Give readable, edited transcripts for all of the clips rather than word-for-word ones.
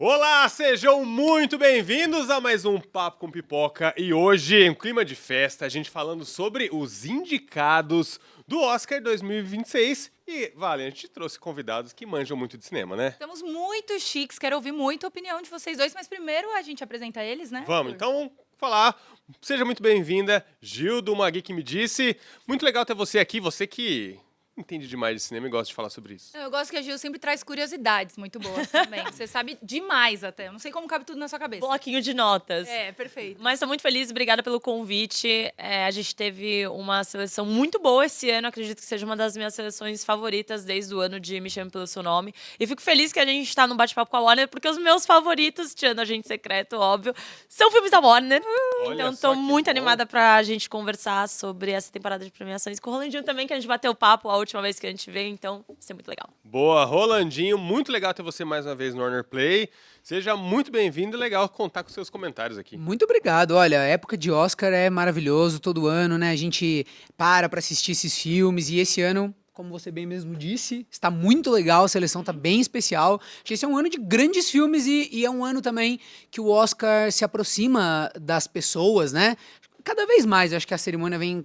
Olá, sejam muito bem-vindos a mais um Papo com Pipoca. E hoje, em clima de festa, a gente falando sobre os indicados do Oscar 2026. E, Vale, a gente trouxe convidados que manjam muito de cinema, né? Estamos muito chiques, quero ouvir muito a opinião de vocês dois, mas primeiro a gente apresenta eles, né? Vamos, então, falar. Seja muito bem-vinda, Gil, do Uma Geek que Me Disse. Muito legal ter você aqui, você que entende demais de cinema e gosta de falar sobre isso. Eu gosto que a Gil sempre traz curiosidades muito boas também. Você sabe demais até. Eu não sei como cabe tudo na sua cabeça. Bloquinho de notas. É, perfeito. Mas estou muito feliz, obrigada pelo convite. A gente teve uma seleção muito boa esse ano, acredito que seja uma das minhas seleções favoritas desde o ano de Me Chame Pelo Seu Nome. E fico feliz que a gente está no bate-papo com a Warner, porque os meus favoritos, tirando Agente Secreto, óbvio, são filmes da Warner. Então estou muito animada pra gente conversar sobre essa temporada de premiações com o Rolandinho também, que a gente bateu papo a última vez que a gente veio, então vai ser muito legal. Boa, Rolandinho, muito legal ter você mais uma vez no Warner Play. Seja muito bem-vindo e legal contar com seus comentários aqui. Muito obrigado. Olha, a época de Oscar é maravilhoso todo ano, né? A gente para assistir esses filmes e esse ano, como você bem mesmo disse, está muito legal, a seleção está bem especial. Acho que esse é um ano de grandes filmes e é um ano também que o Oscar se aproxima das pessoas, né? Cada vez mais, eu acho que a cerimônia vem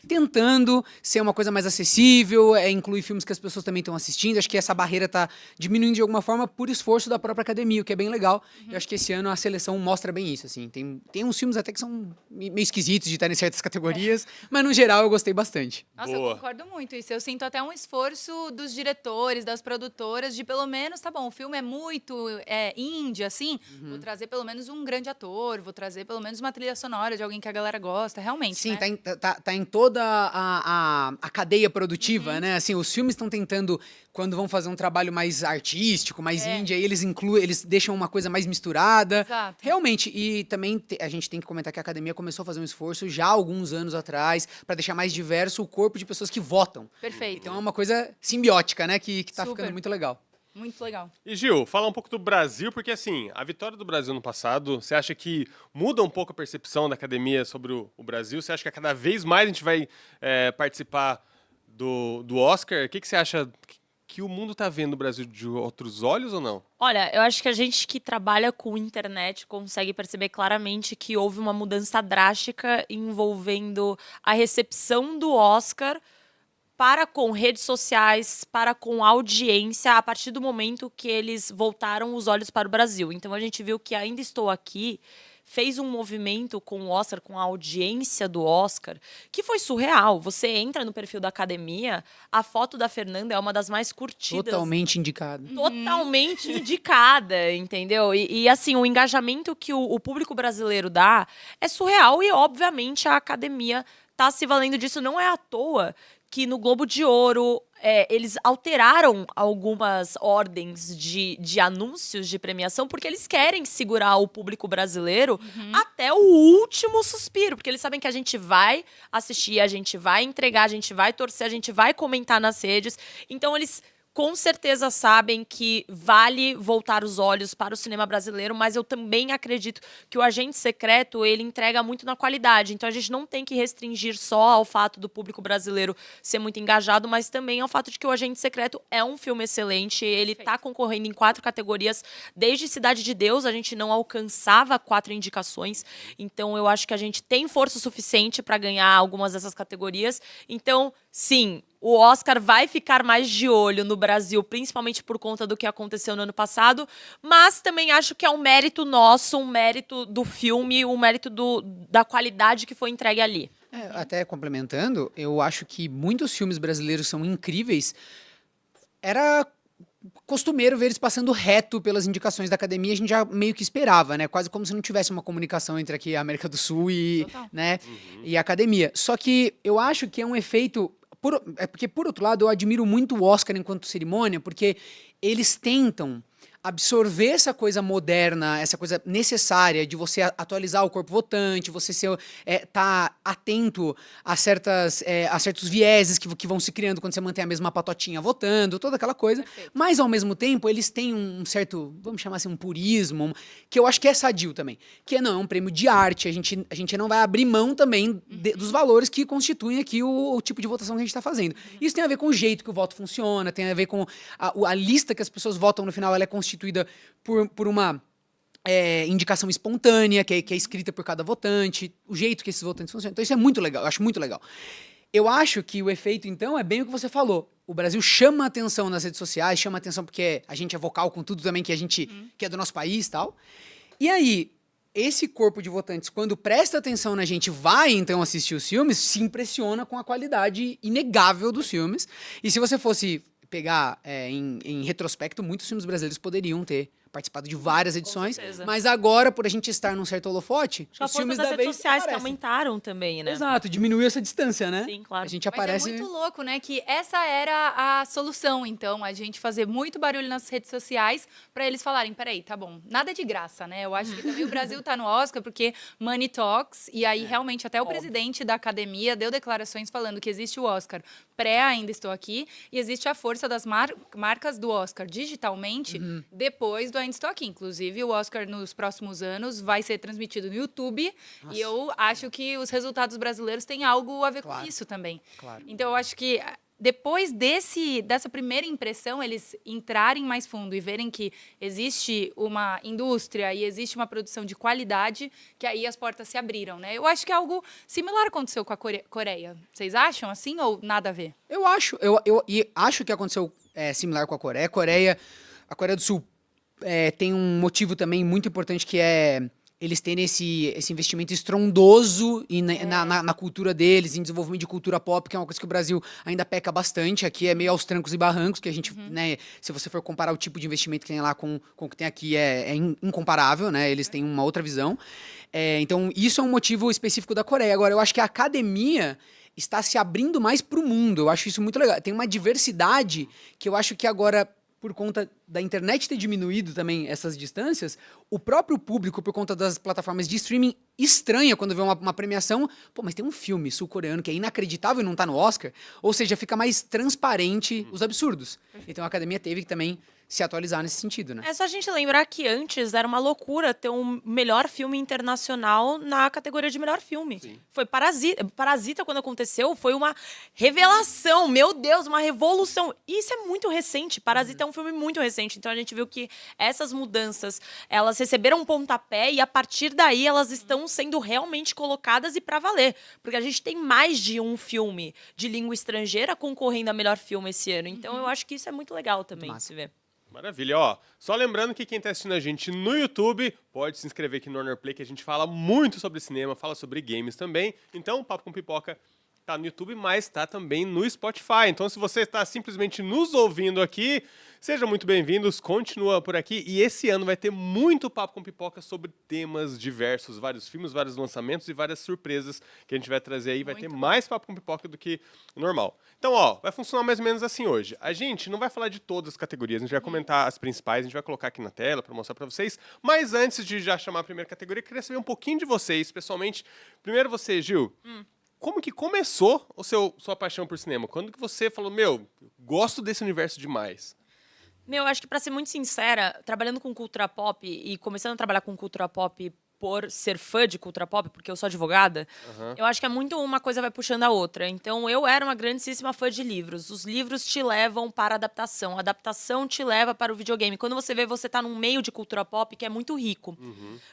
tentando ser uma coisa mais acessível, incluir filmes que as pessoas também estão assistindo. Acho que essa barreira está diminuindo de alguma forma por esforço da própria academia, o que é bem legal. Eu acho que esse ano a seleção mostra bem isso, assim. Tem uns filmes até que são meio esquisitos de estar em certas categorias, mas no geral eu gostei bastante. Nossa, Boa. eu concordo muito isso. Eu sinto até um esforço dos diretores, das produtoras, de pelo menos, tá bom, o filme é muito indie, assim, vou trazer pelo menos um grande ator, vou trazer pelo menos uma trilha sonora de alguém que a galera gosta, realmente, Sim, né? tá em toda a cadeia produtiva, né? Assim, os filmes estão tentando, quando vão fazer um trabalho mais artístico, mais indie, aí eles deixam uma coisa mais misturada. Exato. Realmente, e também a gente tem que comentar que a academia começou a fazer um esforço já há alguns anos atrás para deixar mais diverso o corpo de pessoas que votam. Perfeito. Então é uma coisa simbiótica, né? Que tá Super. ficando muito legal. Muito legal. E Gil, fala um pouco do Brasil, porque assim, a vitória do Brasil no passado, você acha que muda um pouco a percepção da academia sobre o Brasil? Você acha que cada vez mais a gente vai participar do Oscar? O que você acha que o mundo tá vendo o Brasil de outros olhos ou não? Olha, eu acho que a gente que trabalha com internet consegue perceber claramente que houve uma mudança drástica envolvendo a recepção do Oscar para com redes sociais, para com audiência, a partir do momento que eles voltaram os olhos para o Brasil. Então a gente viu que Ainda Estou Aqui fez um movimento com o Oscar, com a audiência do Oscar, que foi surreal. Você entra no perfil da academia, a foto da Fernanda é uma das mais curtidas. Totalmente indicado. Totalmente indicada, entendeu? E assim, o engajamento que o público brasileiro dá é surreal e, obviamente, a academia tá se valendo disso. Não é à toa que no Globo de Ouro eles alteraram algumas ordens de anúncios de premiação porque eles querem segurar o público brasileiro até o último suspiro, porque eles sabem que a gente vai assistir, a gente vai entregar, a gente vai torcer, a gente vai comentar nas redes. Então eles com certeza sabem que vale voltar os olhos para o cinema brasileiro, mas eu também acredito que o Agente Secreto, ele entrega muito na qualidade. Então a gente não tem que restringir só ao fato do público brasileiro ser muito engajado, mas também ao fato de que o Agente Secreto é um filme excelente. Ele está concorrendo em 4 categorias. Desde Cidade de Deus, a gente não alcançava 4 indicações. Então eu acho que a gente tem força suficiente para ganhar algumas dessas categorias. Então, sim, o Oscar vai ficar mais de olho no Brasil, principalmente por conta do que aconteceu no ano passado, mas também acho que é um mérito nosso, um mérito do filme, um mérito da qualidade que foi entregue ali. Até complementando, eu acho que muitos filmes brasileiros são incríveis. Era costumeiro ver eles passando reto pelas indicações da academia, a gente já meio que esperava, né? Quase como se não tivesse uma comunicação entre aqui a América do Sul e, né, e a academia. Só que eu acho que é um efeito... porque, por outro lado, eu admiro muito o Oscar enquanto cerimônia, porque eles tentam absorver essa coisa moderna, essa coisa necessária de você atualizar o corpo votante, você tá atento a certos vieses que vão se criando quando você mantém a mesma patotinha votando, toda aquela coisa. Perfeito. Mas, ao mesmo tempo, eles têm um certo, vamos chamar assim, um purismo, que eu acho que é sadio também. Que não, é um prêmio de arte, a gente não vai abrir mão também dos valores que constituem aqui o tipo de votação que a gente está fazendo. Isso tem a ver com o jeito que o voto funciona, tem a ver com a lista que as pessoas votam no final, ela é constituída constituída por uma indicação espontânea, que é escrita por cada votante, o jeito que esses votantes funcionam. Então isso é muito legal, eu acho muito legal. Eu acho que o efeito, então, é bem o que você falou. O Brasil chama atenção nas redes sociais, chama atenção porque a gente é vocal com tudo também que a gente que é do nosso país e tal. E aí, esse corpo de votantes, quando presta atenção na gente, vai então assistir os filmes, se impressiona com a qualidade inegável dos filmes. E se você fosse pegar em retrospecto, muitos filmes brasileiros poderiam ter participado de várias edições, certeza. mas agora, por a gente estar num certo holofote, Acho que a os força filmes das da redes vez sociais que aparecem. aumentaram também, né? Exato, diminuiu essa distância, né? Sim, claro. A gente Mas aparece... é muito louco, né? Que essa era a solução, então, a gente fazer muito barulho nas redes sociais para eles falarem, peraí, tá bom, nada de graça, né? Eu acho que também o Brasil tá no Oscar porque money talks, e aí realmente até o presidente da academia deu declarações falando que existe o Oscar Ainda Estou Aqui, e existe a força das marcas do Oscar digitalmente depois do Ainda Estou Aqui. Inclusive, o Oscar nos próximos anos vai ser transmitido no YouTube, e eu acho que os resultados brasileiros têm algo a ver com isso também. Claro. Então, eu acho que depois dessa primeira impressão, eles entrarem mais fundo e verem que existe uma indústria e existe uma produção de qualidade, que aí as portas se abriram, né? Eu acho que algo similar aconteceu com a Coreia. Vocês acham assim ou nada a ver? Eu acho, e acho que aconteceu similar com a Coreia. A Coreia do Sul tem um motivo também muito importante que é eles terem esse investimento estrondoso na cultura deles, em desenvolvimento de cultura pop, que é uma coisa que o Brasil ainda peca bastante. Aqui é meio aos trancos e barrancos, que a gente, né, se você for comparar o tipo de investimento que tem lá com o que tem aqui, é incomparável, né? Eles têm uma outra visão. Então, isso é um motivo específico da Coreia. Agora, eu acho que a academia está se abrindo mais para o mundo. Eu acho isso muito legal. Tem uma diversidade que eu acho que agora, por conta da internet ter diminuído também essas distâncias, o próprio público, por conta das plataformas de streaming, estranha quando vê uma premiação. Pô, mas tem um filme sul-coreano que é inacreditável e não tá no Oscar. Ou seja, fica mais transparente os absurdos. Então a academia teve que também se atualizar nesse sentido, né? É só a gente lembrar que antes era uma loucura ter um melhor filme internacional na categoria de melhor filme. Sim. Foi Parasita. Parasita, quando aconteceu, foi uma revelação. Meu Deus, uma revolução. E isso é muito recente. Parasita é um filme muito recente. Então a gente viu que essas mudanças, elas receberam um pontapé e a partir daí elas estão sendo realmente colocadas e pra valer. Porque a gente tem mais de um filme de língua estrangeira concorrendo a melhor filme esse ano. Então eu acho que isso é muito legal também de se ver. Maravilha, ó. Só lembrando que quem está assistindo a gente no YouTube pode se inscrever aqui no Warner Play, que a gente fala muito sobre cinema, fala sobre games também. Então, o Papo com Pipoca tá no YouTube, mas tá também no Spotify. Então, se você está simplesmente nos ouvindo aqui, sejam muito bem-vindos, continua por aqui. E esse ano vai ter muito Papo com Pipoca sobre temas diversos, vários filmes, vários lançamentos e várias surpresas que a gente vai trazer aí. Vai ter mais Papo com Pipoca do que o normal. Então, ó, vai funcionar mais ou menos assim hoje. A gente não vai falar de todas as categorias, a gente vai comentar as principais, a gente vai colocar aqui na tela para mostrar para vocês. Mas antes de já chamar a primeira categoria, eu queria saber um pouquinho de vocês, pessoalmente. Primeiro você, Gil. Como que começou sua paixão por cinema? Quando que você falou, meu, gosto desse universo demais? Meu, acho que pra ser muito sincera, trabalhando com cultura pop e começando a trabalhar com cultura pop por ser fã de cultura pop, porque eu sou advogada, eu acho que é muito uma coisa vai puxando a outra. Então, eu era uma grandíssima fã de livros. Os livros te levam para a adaptação te leva para o videogame. Quando você vê, você tá num meio de cultura pop que é muito rico.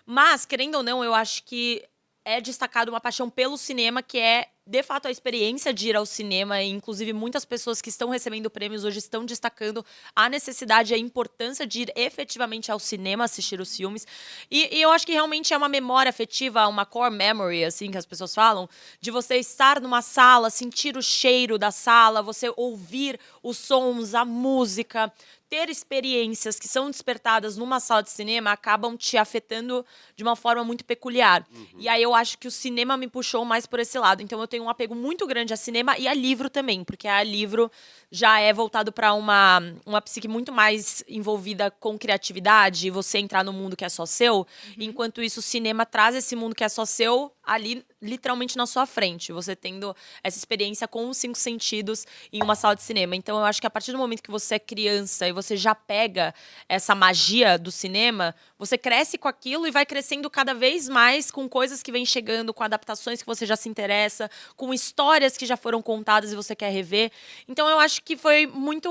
Mas, querendo ou não, eu acho que é destacado uma paixão pelo cinema, que é, de fato, a experiência de ir ao cinema. E, inclusive, muitas pessoas que estão recebendo prêmios hoje estão destacando a necessidade e a importância de ir efetivamente ao cinema assistir os filmes. E eu acho que realmente é uma memória afetiva, uma core memory, assim, que as pessoas falam, de você estar numa sala, sentir o cheiro da sala, você ouvir os sons, a música, ter experiências que são despertadas numa sala de cinema acabam te afetando de uma forma muito peculiar. E aí eu acho que o cinema me puxou mais por esse lado. Então eu tenho um apego muito grande a cinema e a livro também, porque a livro já é voltado para uma psique muito mais envolvida com criatividade, você entrar no mundo que é só seu. Enquanto isso, o cinema traz esse mundo que é só seu ali, literalmente na sua frente, você tendo essa experiência com os 5 sentidos em uma sala de cinema. Então, eu acho que a partir do momento que você é criança e você já pega essa magia do cinema, Você cresce com aquilo e vai crescendo cada vez mais com coisas que vêm chegando, com adaptações que você já se interessa, com histórias que já foram contadas e você quer rever. Então, eu acho que foi muito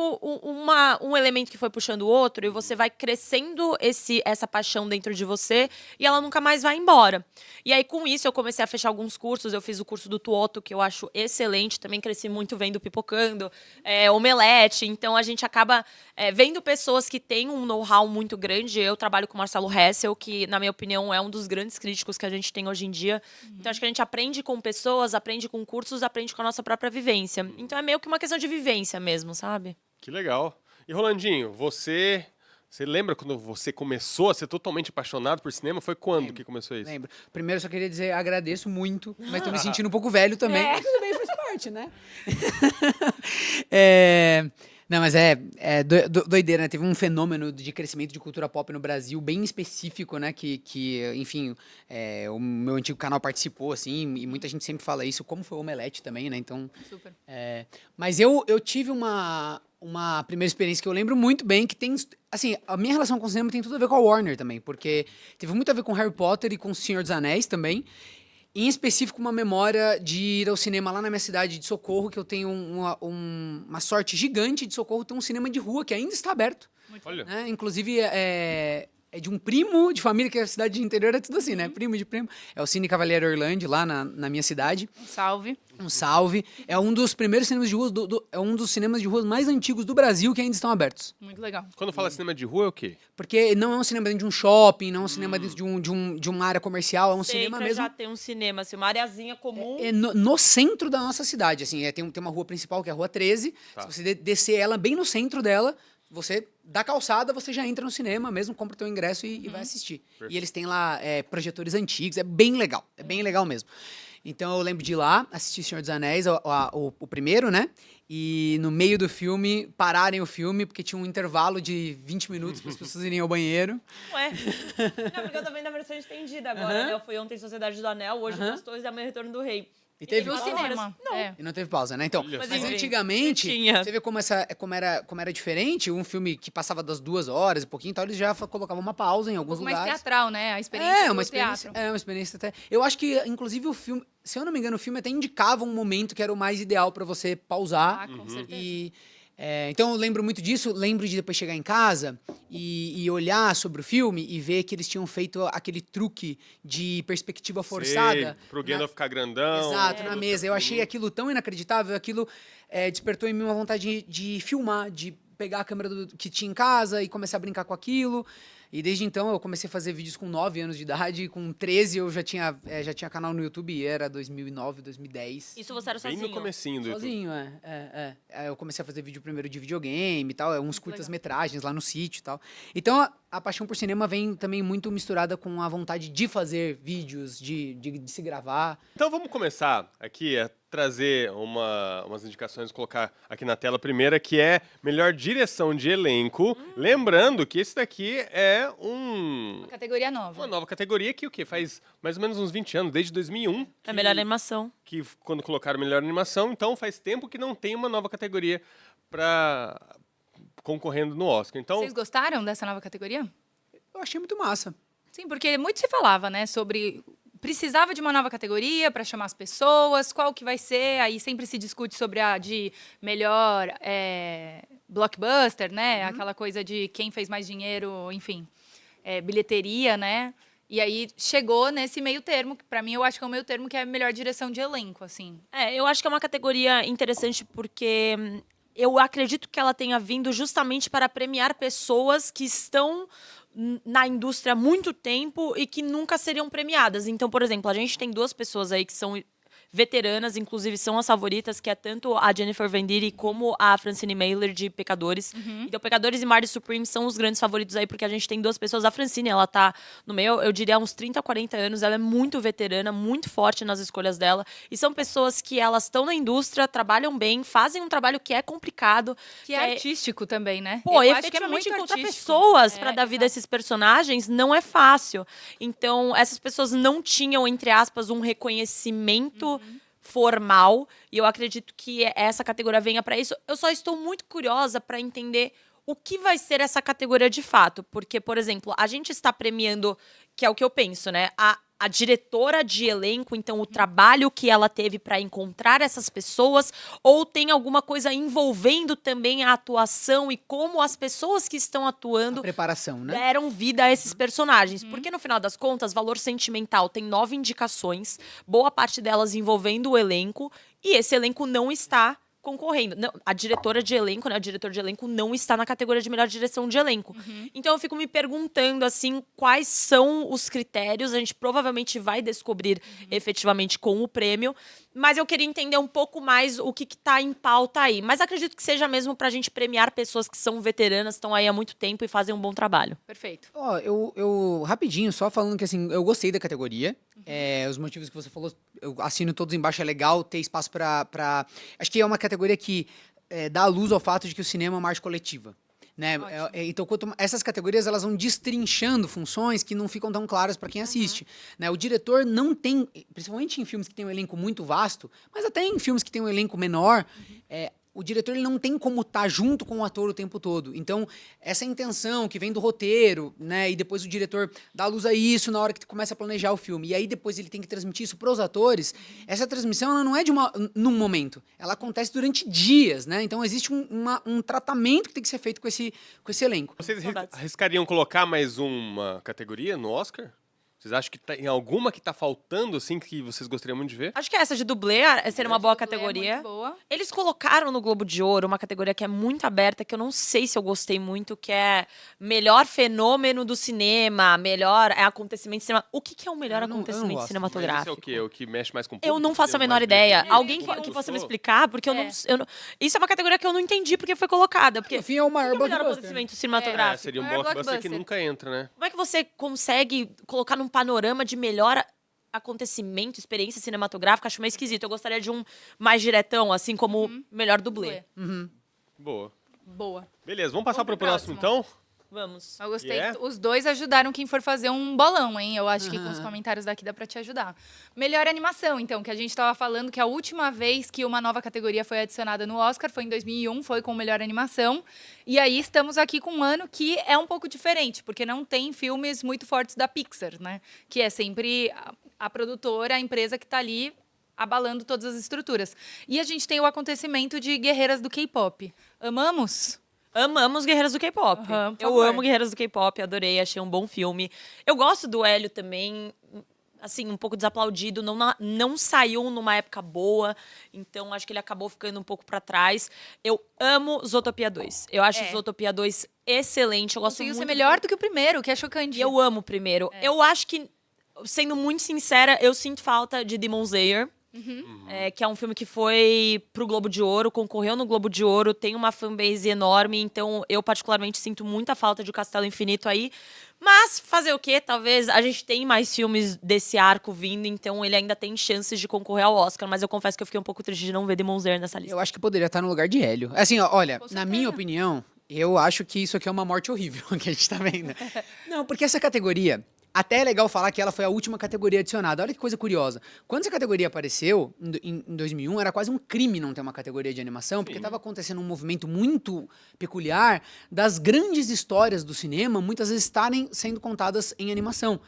um elemento que foi puxando o outro e você vai crescendo essa paixão dentro de você e ela nunca mais vai embora. E aí, com isso, eu comecei a fechar alguns cursos. Eu fiz o curso do Tuoto, que eu acho excelente. Também cresci muito vendo Pipocando, Omelete. Então, a gente acaba vendo pessoas que têm um know-how muito grande. Eu trabalho com o Marcelo Hessel, que, na minha opinião, é um dos grandes críticos que a gente tem hoje em dia. Então, acho que a gente aprende com pessoas, aprende com cursos, aprende com a nossa própria vivência. Então, é meio que uma questão de vivência mesmo, sabe? Que legal. E Rolandinho, você lembra quando você começou a ser totalmente apaixonado por cinema? Foi quando que começou isso? Lembro. Primeiro, só queria dizer, agradeço muito, mas tô me sentindo um pouco velho também. Mas tudo bem, faz parte, né? Não, mas doideira, né? Teve um fenômeno de crescimento de cultura pop no Brasil bem específico, né? Que enfim, o meu antigo canal participou, assim, e muita gente sempre fala isso, como foi o Omelete também, né? Então, Super. mas eu tive uma primeira experiência que eu lembro muito bem, que tem... Assim, a minha relação com o cinema tem tudo a ver com a Warner também, porque teve muito a ver com Harry Potter e com O Senhor dos Anéis também. Em específico, uma memória de ir ao cinema lá na minha cidade de Socorro, que eu tenho uma sorte gigante de Socorro, ter um cinema de rua que ainda está aberto. Olha. Né? Inclusive, é de um primo de família, que é a cidade de interior é tudo assim, né? Primo de primo. É o Cine Cavalieri Orlando, lá na minha cidade. Salve. Um salve. É um dos primeiros cinemas de rua, é um dos cinemas de rua mais antigos do Brasil que ainda estão abertos. Muito legal. Quando fala cinema de rua, é o quê? Porque não é um cinema dentro de um shopping, não é um cinema dentro de uma área comercial, é um cinema Sempre mesmo. já tem um cinema, assim, uma areazinha comum. No centro da nossa cidade, assim, tem uma rua principal que é a Rua 13. Tá. Se você descer ela bem no centro dela, você, da calçada, você já entra no cinema, mesmo compra o teu ingresso e vai assistir. Perfeito. E eles têm lá projetores antigos, é bem legal mesmo. Então eu lembro de ir lá, assistir Senhor dos Anéis, o primeiro, né? E no meio do filme, pararem o filme, porque tinha um intervalo de 20 minutos para as pessoas irem ao banheiro. Ué. Não, porque eu tô vendo a versão estendida agora, né? Eu fui ontem em Sociedade do Anel, hoje Duas Torres e amanhã Retorno do Rei. E teve No quatro cinema. horas. Não. É. E não teve pausa, né? Então, Olha mas só. antigamente, Tinha. você vê como era diferente, um filme que passava das 2 horas e pouquinho e tal, eles já colocavam uma pausa em alguns Um pouco mais lugares. teatral, né? A experiência do teatro. Uma experiência até. Eu acho que, inclusive, o filme, se eu não me engano, o filme até indicava um momento que era o mais ideal pra você pausar. Ah, com certeza. Então eu lembro muito disso, lembro de depois chegar em casa e olhar sobre o filme e ver que eles tinham feito aquele truque de perspectiva forçada. Sei, pro Gandalf ficar grandão. Exato, na mesa. Eu achei aquilo tão inacreditável, aquilo despertou em mim uma vontade de filmar, de pegar a câmera que tinha em casa e começar a brincar com aquilo. E desde então eu comecei a fazer vídeos com 9 anos de idade, com 13 eu já tinha canal no YouTube, e era 2009, 2010. Isso você era Bem sozinho? no comecinho do YouTube. Sozinho, Aí eu comecei a fazer vídeo primeiro de videogame e tal, uns curtas-metragens lá no sítio e tal. Então a paixão por cinema vem também muito misturada com a vontade de fazer vídeos, de se gravar. Então vamos começar aqui a trazer umas indicações, colocar aqui na tela. A primeira, que é melhor direção de elenco. Lembrando que esse daqui é Uma categoria uma nova. nova categoria que o quê? Faz mais ou menos uns 20 anos, desde 2001. É melhor animação. Que quando colocaram melhor animação, então faz tempo que não tem uma nova categoria para concorrendo no Oscar. Então, Vocês gostaram dessa nova categoria? Eu achei muito massa. Sim, porque muito se falava, né, sobre precisava de uma nova categoria para chamar as pessoas, qual que vai ser, aí sempre se discute sobre a de melhor blockbuster, né, aquela coisa de quem fez mais dinheiro, enfim, bilheteria, né, e aí chegou nesse meio termo, que para mim eu acho que é o meio termo que é a melhor direção de elenco, assim. Eu acho que é uma categoria interessante porque eu acredito que ela tenha vindo justamente para premiar pessoas que estão na indústria há muito tempo e que nunca seriam premiadas. Então, por exemplo, a gente tem 2 pessoas aí que são veteranas, inclusive são as favoritas, que é tanto a Jennifer Van Diere como a Francine Mailer de Pecadores. Então, Pecadores e Marty Supreme são os grandes favoritos aí, porque a gente tem 2 pessoas. A Francine, ela tá no meio, eu diria, uns 30, 40 anos. Ela é muito veterana, muito forte nas escolhas dela. E são pessoas que elas estão na indústria, trabalham bem, fazem um trabalho que é complicado. Que é artístico também, né? Pô, Eu acho que é efetivamente muito encontrar artístico. pessoas para dar vida a exato. esses personagens não é fácil. Então, essas pessoas não tinham, entre aspas, um reconhecimento formal. E eu acredito que essa categoria venha para isso. Eu só estou muito curiosa para entender o que vai ser essa categoria de fato. Porque, por exemplo, a gente está premiando, que é o que eu penso, né? A diretora de elenco, então o trabalho que ela teve para encontrar essas pessoas, ou tem alguma coisa envolvendo também a atuação e como as pessoas que estão atuando A preparação, né? deram vida a esses personagens. Porque, no final das contas, Valor Sentimental tem 9 indicações, boa parte delas envolvendo o elenco, e esse elenco não está concorrendo. Não, a diretora de elenco, né, o diretor de elenco não está na categoria de melhor direção de elenco. Então eu fico me perguntando, assim, quais são os critérios. A gente provavelmente vai descobrir efetivamente com o prêmio, mas eu queria entender um pouco mais o que tá em pauta aí. Mas acredito que seja mesmo pra gente premiar pessoas que são veteranas, estão aí há muito tempo e fazem um bom trabalho. Perfeito. Ó, eu rapidinho, só falando que assim, eu gostei da categoria. Os motivos que você falou, eu assino todos embaixo, é legal ter espaço pra... Acho que é uma categoria que dá luz ao fato de que o cinema é uma arte coletiva. Né? Então, essas categorias elas vão destrinchando funções que não ficam tão claras para quem assiste. Né? O diretor não tem, principalmente em filmes que tem um elenco muito vasto, mas até em filmes que tem um elenco menor, o diretor ele não tem como estar junto com o ator o tempo todo. Então, essa intenção que vem do roteiro, né, e depois o diretor dá luz a isso na hora que começa a planejar o filme, e aí depois ele tem que transmitir isso para os atores, essa transmissão ela não é num momento, ela acontece durante dias, né? Então, existe um tratamento que tem que ser feito com esse elenco. Vocês Saudades. arriscariam colocar mais uma categoria no Oscar? Vocês acham que tem alguma que tá faltando, assim, que vocês gostariam muito de ver? Acho que essa de dublê seria uma boa categoria. É muito boa. Eles colocaram no Globo de Ouro uma categoria que é muito aberta, que eu não sei se eu gostei muito, que é melhor fenômeno do cinema, melhor acontecimento cinema. O que é o melhor Eu não acontecimento gosto. Mas cinematográfico? isso é o quê? O que mexe mais com o Eu público? não faço a Tem menor mais ideia. ver- Alguém público que possa me gostou? explicar, porque eu não. Isso é uma categoria que eu não entendi porque foi colocada. Porque No fim, é o maior o melhor blockbuster, acontecimento É, cinematográfico. seria um Maior blockbuster que blockbuster. nunca entra, né? Como é que você consegue colocar num panorama de melhor acontecimento, experiência cinematográfica? Acho meio esquisito. Eu gostaria de um mais diretão, assim como melhor dublê. Boa. Boa. Beleza, vamos passar Vamos pro pro próximo, então? Vamos. Eu gostei. Yeah? Os dois ajudaram quem for fazer um bolão, hein? Eu acho que com os comentários daqui dá pra te ajudar. Melhor animação, então, que a gente tava falando que a última vez que uma nova categoria foi adicionada no Oscar foi em 2001, foi com melhor animação. E aí estamos aqui com um ano que é um pouco diferente, porque não tem filmes muito fortes da Pixar, né? Que é sempre a produtora, a empresa que tá ali abalando todas as estruturas. E a gente tem o acontecimento de Guerreiras do K-pop. Amamos? Amamos Guerreiras do K-pop. Aham, por Eu favor. amo Guerreiras do K-pop, adorei, achei um bom filme. Eu gosto do Hélio também, assim, um pouco desaplaudido, não saiu numa época boa, então acho que ele acabou ficando um pouco pra trás. Eu amo Zootopia 2. Eu acho Zootopia 2 excelente, eu gosto Conseguiu muito. ser melhor do que o primeiro, o que é chocante. E eu amo o primeiro. Eu acho que, sendo muito sincera, eu sinto falta de Demon Slayer. Que é um filme que foi pro Globo de Ouro, concorreu no Globo de Ouro, tem uma fanbase enorme, então eu particularmente sinto muita falta de O Castelo Infinito aí. Mas fazer o quê? Talvez a gente tenha mais filmes desse arco vindo, então ele ainda tem chances de concorrer ao Oscar, mas eu confesso que eu fiquei um pouco triste de não ver Demon Slayer nessa lista. Eu acho que poderia estar no lugar de Hélio. Assim, ó, olha, Com na certeza. minha opinião, eu acho que isso aqui é uma morte horrível que a gente tá vendo. Não, porque essa categoria, até é legal falar que ela foi a última categoria adicionada. Olha que coisa curiosa. Quando essa categoria apareceu, em 2001, era quase um crime não ter uma categoria de animação, porque estava acontecendo um movimento muito peculiar das grandes histórias do cinema, muitas vezes estarem sendo contadas em animação.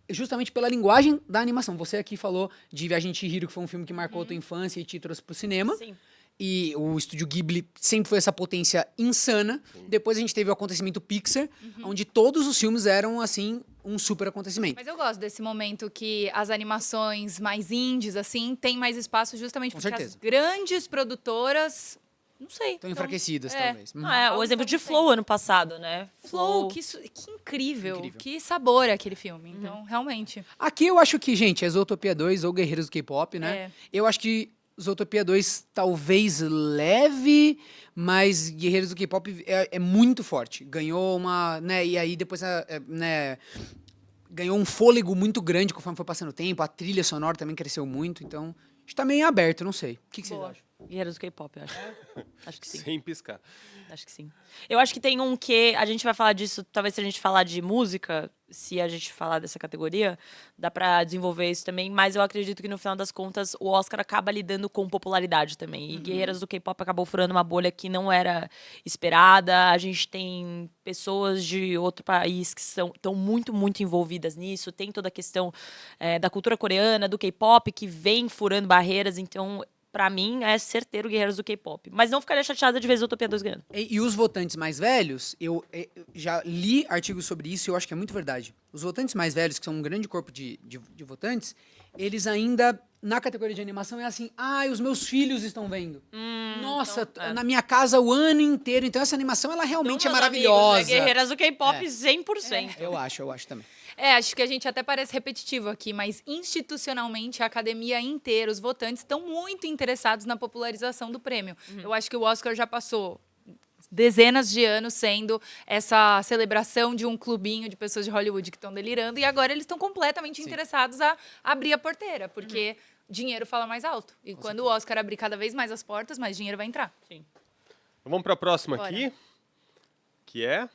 Justamente pela linguagem da animação. Você aqui falou de Viagem de Chihiro, que foi um filme que marcou a tua infância e te trouxe pro cinema. Sim. E o estúdio Ghibli sempre foi essa potência insana. Depois a gente teve o acontecimento Pixar, onde todos os filmes eram, assim, um super acontecimento. Mas eu gosto desse momento que as animações mais indies, assim, têm mais espaço justamente Com porque certeza. as grandes produtoras... Não sei. Estão enfraquecidas, é. talvez. O exemplo de Flow ano passado, né? Flow, que incrível. Incrível. Que sabor aquele filme. Então, realmente. Aqui eu acho que, gente, é Zootopia 2 ou Guerreiros do K-Pop, né? É. Eu acho que Zootopia 2 talvez leve, mas Guerreiros do K-Pop é muito forte. Ganhou uma, né, e aí depois, né, ganhou um fôlego muito grande conforme foi passando o tempo. A trilha sonora também cresceu muito, então a gente tá meio aberto, não sei. O que vocês Boa. acham? Guerreiros do K-pop, eu acho. Acho que sim. Sem piscar. Acho que sim. Eu acho que tem um que a gente vai falar disso, talvez se a gente falar de música, se a gente falar dessa categoria, dá pra desenvolver isso também, mas eu acredito que no final das contas o Oscar acaba lidando com popularidade também. E Guerreiras do K-pop acabou furando uma bolha que não era esperada. A gente tem pessoas de outro país que estão muito, muito envolvidas nisso. Tem toda a questão da cultura coreana, do K-pop, que vem furando barreiras, então pra mim, é certeiro Guerreiros do K-pop. Mas não ficaria chateada de ver Zootopia 2 ganhando. E os votantes mais velhos, eu já li artigos sobre isso e eu acho que é muito verdade. Os votantes mais velhos, que são um grande corpo de votantes, eles ainda, na categoria de animação, é assim, os meus filhos estão vendo. Nossa, então, na minha casa o ano inteiro. Então essa animação, ela realmente Então, é meus maravilhosa. amigos, Guerreiras do K-pop, 100%. Eu acho também. Acho que a gente até parece repetitivo aqui, mas institucionalmente a academia inteira, os votantes estão muito interessados na popularização do prêmio. Eu acho que o Oscar já passou dezenas de anos sendo essa celebração de um clubinho de pessoas de Hollywood que estão delirando, e agora eles estão completamente interessados a abrir a porteira, porque dinheiro fala mais alto. E quando o Oscar abrir cada vez mais as portas, mais dinheiro vai entrar. Sim. Então vamos para a próxima Bora. aqui, que é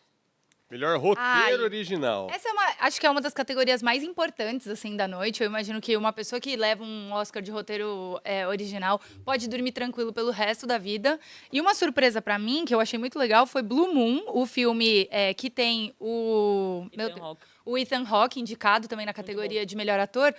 melhor roteiro original. Essa acho que é uma das categorias mais importantes assim da noite. Eu imagino que uma pessoa que leva um Oscar de roteiro original pode dormir tranquilo pelo resto da vida. E uma surpresa pra mim, que eu achei muito legal, foi Blue Moon, o filme que tem o Ethan Hawke indicado também na categoria de melhor ator.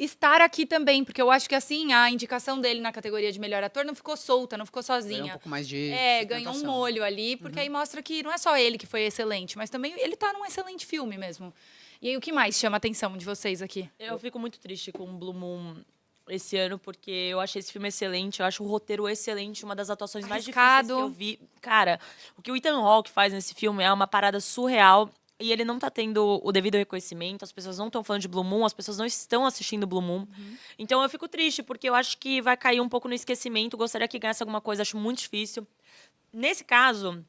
Estar aqui também, porque eu acho que assim, a indicação dele na categoria de melhor ator não ficou solta, não ficou sozinha. Ganhou um pouco mais de ganhou um sustentação. molho ali, porque aí mostra que não é só ele que foi excelente, mas também ele tá num excelente filme mesmo. E aí, o que mais chama a atenção de vocês aqui? Eu fico muito triste com o Blue Moon esse ano, porque eu achei esse filme excelente, eu acho o roteiro excelente, uma das atuações mais difíceis que eu vi. Cara, o que o Ethan Hawke faz nesse filme é uma parada surreal. E ele não tá tendo o devido reconhecimento, as pessoas não estão falando de Blue Moon, as pessoas não estão assistindo Blue Moon. Então eu fico triste, porque eu acho que vai cair um pouco no esquecimento, gostaria que ganhasse alguma coisa, acho muito difícil. Nesse caso,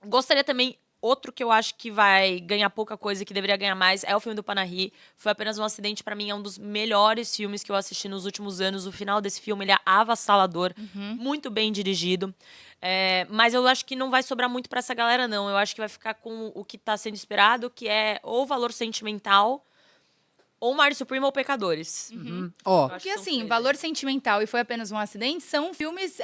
gostaria também, outro que eu acho que vai ganhar pouca coisa e que deveria ganhar mais, é o filme do Panahi. Foi apenas um acidente, pra mim, é um dos melhores filmes que eu assisti nos últimos anos. O final desse filme, ele é avassalador, muito bem dirigido. Mas eu acho que não vai sobrar muito pra essa galera, não. Eu acho que vai ficar com o que tá sendo esperado, que é ou Valor Sentimental, ou Mário Supremo ou Pecadores. Ó, Eu acho Porque que são assim, três, Valor Sentimental e Foi Apenas um Acidente são filmes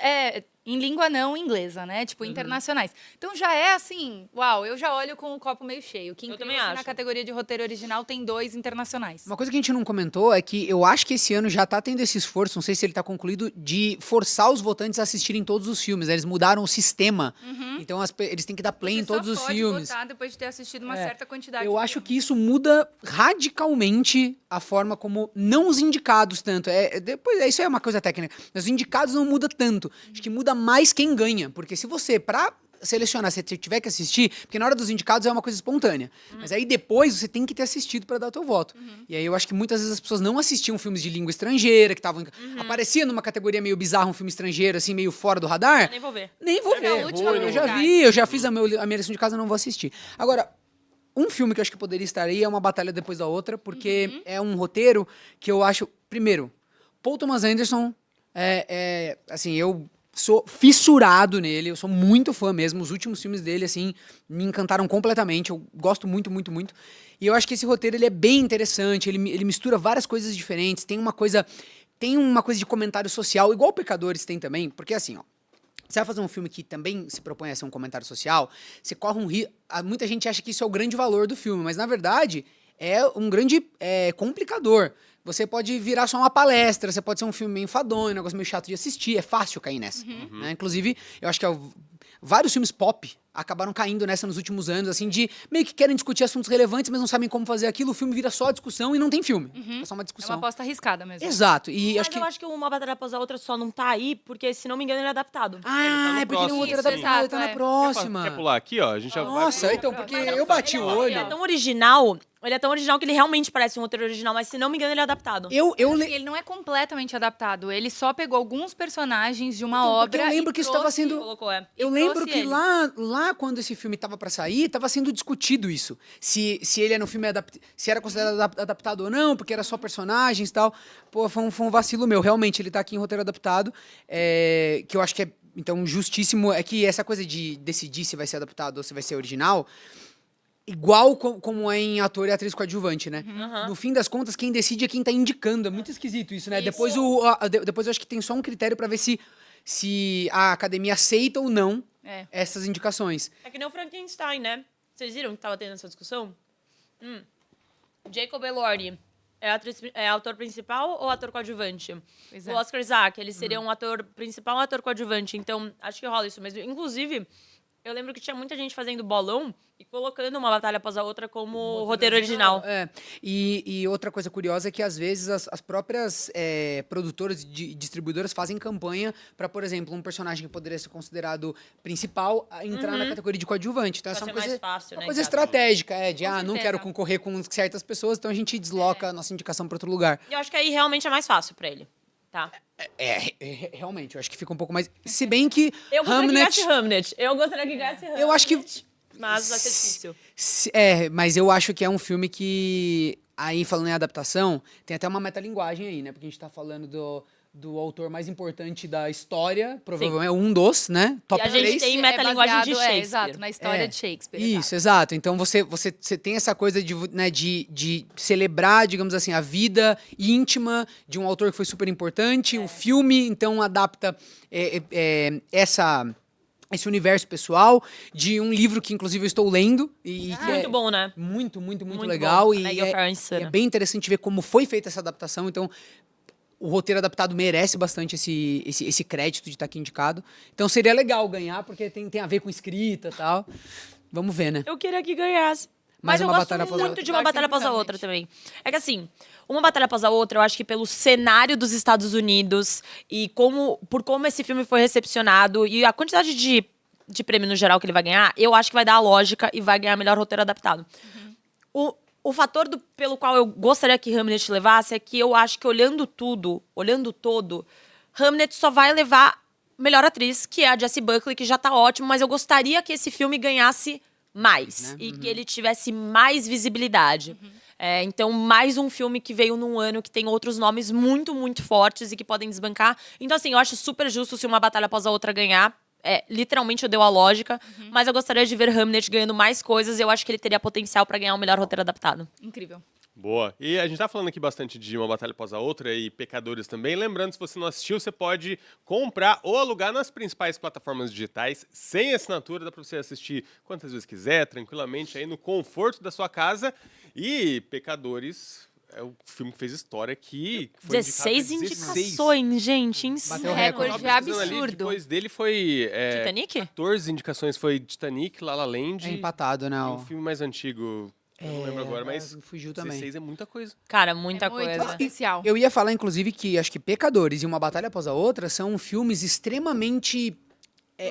em língua não inglesa, né? Tipo, internacionais. Então já é assim, uau, eu já olho com o copo meio cheio. Que Eu incrível também que acho. na categoria de roteiro original tem 2 internacionais. uma coisa que a gente não comentou é que eu acho que esse ano já tá tendo esse esforço, não sei se ele tá concluído, de forçar os votantes a assistirem todos os filmes. Eles mudaram o sistema. Então eles têm que dar play em todos os filmes. Você só pode votar depois de ter assistido uma certa quantidade Eu de acho filmes. que isso muda radicalmente a forma como não os indicados tanto. Depois isso é uma coisa técnica. Mas os indicados não muda tanto. Acho que muda mais quem ganha, porque se você pra selecionar, se você tiver que assistir, porque na hora dos indicados é uma coisa espontânea. Mas aí depois você tem que ter assistido pra dar o teu voto. E aí eu acho que muitas vezes as pessoas não assistiam filmes de língua estrangeira, que estavam aparecia numa categoria meio bizarra um filme estrangeiro assim meio fora do radar. Nem vou ver. Nem vou Na ver. última Eu já oportunidade. vi, eu já fiz a minha lição de casa, eu não vou assistir. Agora, um filme que eu acho que poderia estar aí é Uma Batalha Depois da Outra, porque é um roteiro que eu acho... Primeiro, Paul Thomas Anderson, assim, eu sou fissurado nele, eu sou muito fã mesmo. Os últimos filmes dele, assim, me encantaram completamente. Eu gosto muito, muito, muito. E eu acho que esse roteiro, ele é bem interessante, ele mistura várias coisas diferentes, tem uma coisa de comentário social, igual Pecadores tem também, porque assim, ó, você vai fazer um filme que também se propõe a ser um comentário social, você corre um risco. Muita gente acha que isso é o grande valor do filme, mas na verdade é um grande complicador. Você pode virar só uma palestra, você pode ser um filme meio enfadonho, um negócio meio chato de assistir, é fácil cair nessa. Né? Inclusive, eu acho que vários filmes pop acabaram caindo nessa nos últimos anos, assim, de meio que querem discutir assuntos relevantes, mas não sabem como fazer aquilo, o filme vira só discussão e não tem filme. É só uma É uma discussão. aposta arriscada mesmo. Exato. E Mas acho que... eu acho que Uma Batalha Após a Outra só não tá aí, porque, se não me engano, ele é adaptado. Ah, no é porque ele é um próximo, roteiro sim. adaptado, ele tá na Exato, próxima. Quer pular aqui, ó? A gente já Nossa, vai então, porque Mas eu bati o olho. Ele é tão original, que ele realmente parece um roteiro original, mas, se não me engano, ele é adaptado. Assim, ele não é completamente adaptado. Ele só pegou alguns personagens de uma Então, porque obra. eu lembro e que isso estava trouxe- sendo... Colocou, Eu lembro trouxe que eles. lá já quando esse filme tava pra sair, tava sendo discutido isso. Se ele era um filme se era considerado adaptado ou não, porque era só personagens e tal. Pô, foi um vacilo meu. Realmente, ele tá aqui em roteiro adaptado, que eu acho que é, então, justíssimo. É que essa coisa de decidir se vai ser adaptado ou se vai ser original, igual como é em ator e atriz coadjuvante, né? No fim das contas, quem decide é quem tá indicando. É muito esquisito isso, né? Isso. Depois eu acho que tem só um critério pra ver se a academia aceita ou não essas indicações. É que nem o Frankenstein, né? Vocês viram que tava tendo essa discussão? Jacob Elordi é ator principal ou ator coadjuvante? Pois O é. Oscar Isaac, ele seria um ator principal ou ator coadjuvante? Então, acho que rola isso mesmo. Inclusive, eu lembro que tinha muita gente fazendo bolão e colocando uma batalha após a outra como roteiro original. É. E outra coisa curiosa é que, às vezes, as próprias produtoras e distribuidoras fazem campanha para, por exemplo, um personagem que poderia ser considerado principal entrar na categoria de coadjuvante. Então, Pra essa é ser uma coisa, mais fácil, uma né, coisa em cada um. estratégica, não certeza. quero concorrer com certas pessoas, então a gente desloca a nossa indicação para outro lugar. E eu acho que aí realmente é mais fácil pra ele. Tá. Realmente, eu acho que fica um pouco mais... Se bem que Eu gostaria que ganhasse Hamnet... Hamnet. Eu gostaria que ganhasse Hamnet. Eu acho que... Mas vai ser difícil. Mas eu acho que é um filme que, aí falando em adaptação, tem até uma metalinguagem aí, né? Porque a gente tá falando do autor mais importante da história, provavelmente um dos, né? Top E a gente 3. tem metalinguagem de Shakespeare. exato, na história de Shakespeare. Isso, exato. Então você tem essa coisa de celebrar, digamos assim, a vida íntima de um autor que foi super importante. O filme, então, adapta esse universo pessoal de um livro que, inclusive, eu estou lendo. E que Muito bom, né? muito, muito, muito Muito legal. bom. E Megan Farrell é insana. bem interessante ver como foi feita essa adaptação. Então, o roteiro adaptado merece bastante esse crédito de estar aqui indicado. Então, seria legal ganhar, porque tem a ver com escrita e tal. Vamos ver, né? Eu queria que ganhasse. Mais Mas eu uma gosto batalha após a muito outra. de uma Torce batalha pro após a Hamlet. outra também. É que assim, uma batalha após a outra, eu acho que pelo cenário dos Estados Unidos e por como esse filme foi recepcionado e a quantidade de prêmio no geral que ele vai ganhar, eu acho que vai dar a lógica e vai ganhar melhor roteiro adaptado. O fator pelo qual eu gostaria que Hamlet levasse é que eu acho que olhando todo, Hamlet só vai levar melhor atriz, que é a Jessie Buckley, que já tá ótimo, mas eu gostaria que esse filme ganhasse mais e que ele tivesse mais visibilidade. Então, mais um filme que veio num ano que tem outros nomes muito, muito fortes e que podem desbancar. Então, assim, eu acho super justo se uma batalha após a outra ganhar. Literalmente eu dei a lógica, mas eu gostaria de ver Hamlet ganhando mais coisas. Eu acho que ele teria potencial pra ganhar o melhor roteiro adaptado. Incrível. Boa. E a gente tá falando aqui bastante de uma batalha após a outra e Pecadores também. Lembrando, se você não assistiu, você pode comprar ou alugar nas principais plataformas digitais, sem assinatura. Dá pra você assistir quantas vezes quiser, tranquilamente, aí no conforto da sua casa. E Pecadores é o filme que fez história aqui. Que foi 16 indicado a 16. indicações, gente. Bateu o Insano. recorde. Eu tava É pesquisando ali, absurdo. depois dele foi Titanic? 14 indicações. Foi Titanic, La La Land É empatado, né? e um filme mais antigo. Eu não lembro agora, mas fugiu também. 16 é muita coisa. Cara, muita É muito coisa. especial. Eu ia falar, inclusive, que acho que Pecadores e Uma Batalha Após a Outra são filmes extremamente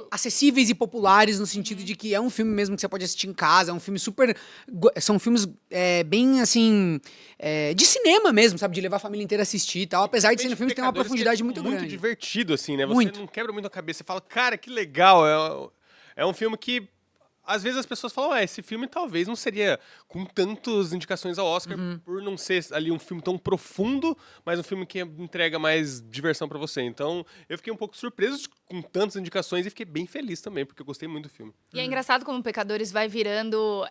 acessíveis e populares, no sentido de que é um filme mesmo que você pode assistir em casa, é um filme super... São filmes bem, assim, de cinema mesmo, sabe? De levar a família inteira a assistir e tal, apesar de serem filmes que têm uma Pecadores, profundidade que é muito grande. divertido, assim, né? Você Muito. não quebra muito a cabeça. Você fala, cara, que legal. É um filme que... Às vezes as pessoas falam, esse filme talvez não seria com tantas indicações ao Oscar, por não ser ali um filme tão profundo, mas um filme que entrega mais diversão pra você. Então, eu fiquei um pouco surpreso com tantas indicações e fiquei bem feliz também, porque eu gostei muito do filme. E é engraçado como Pecadores vai virando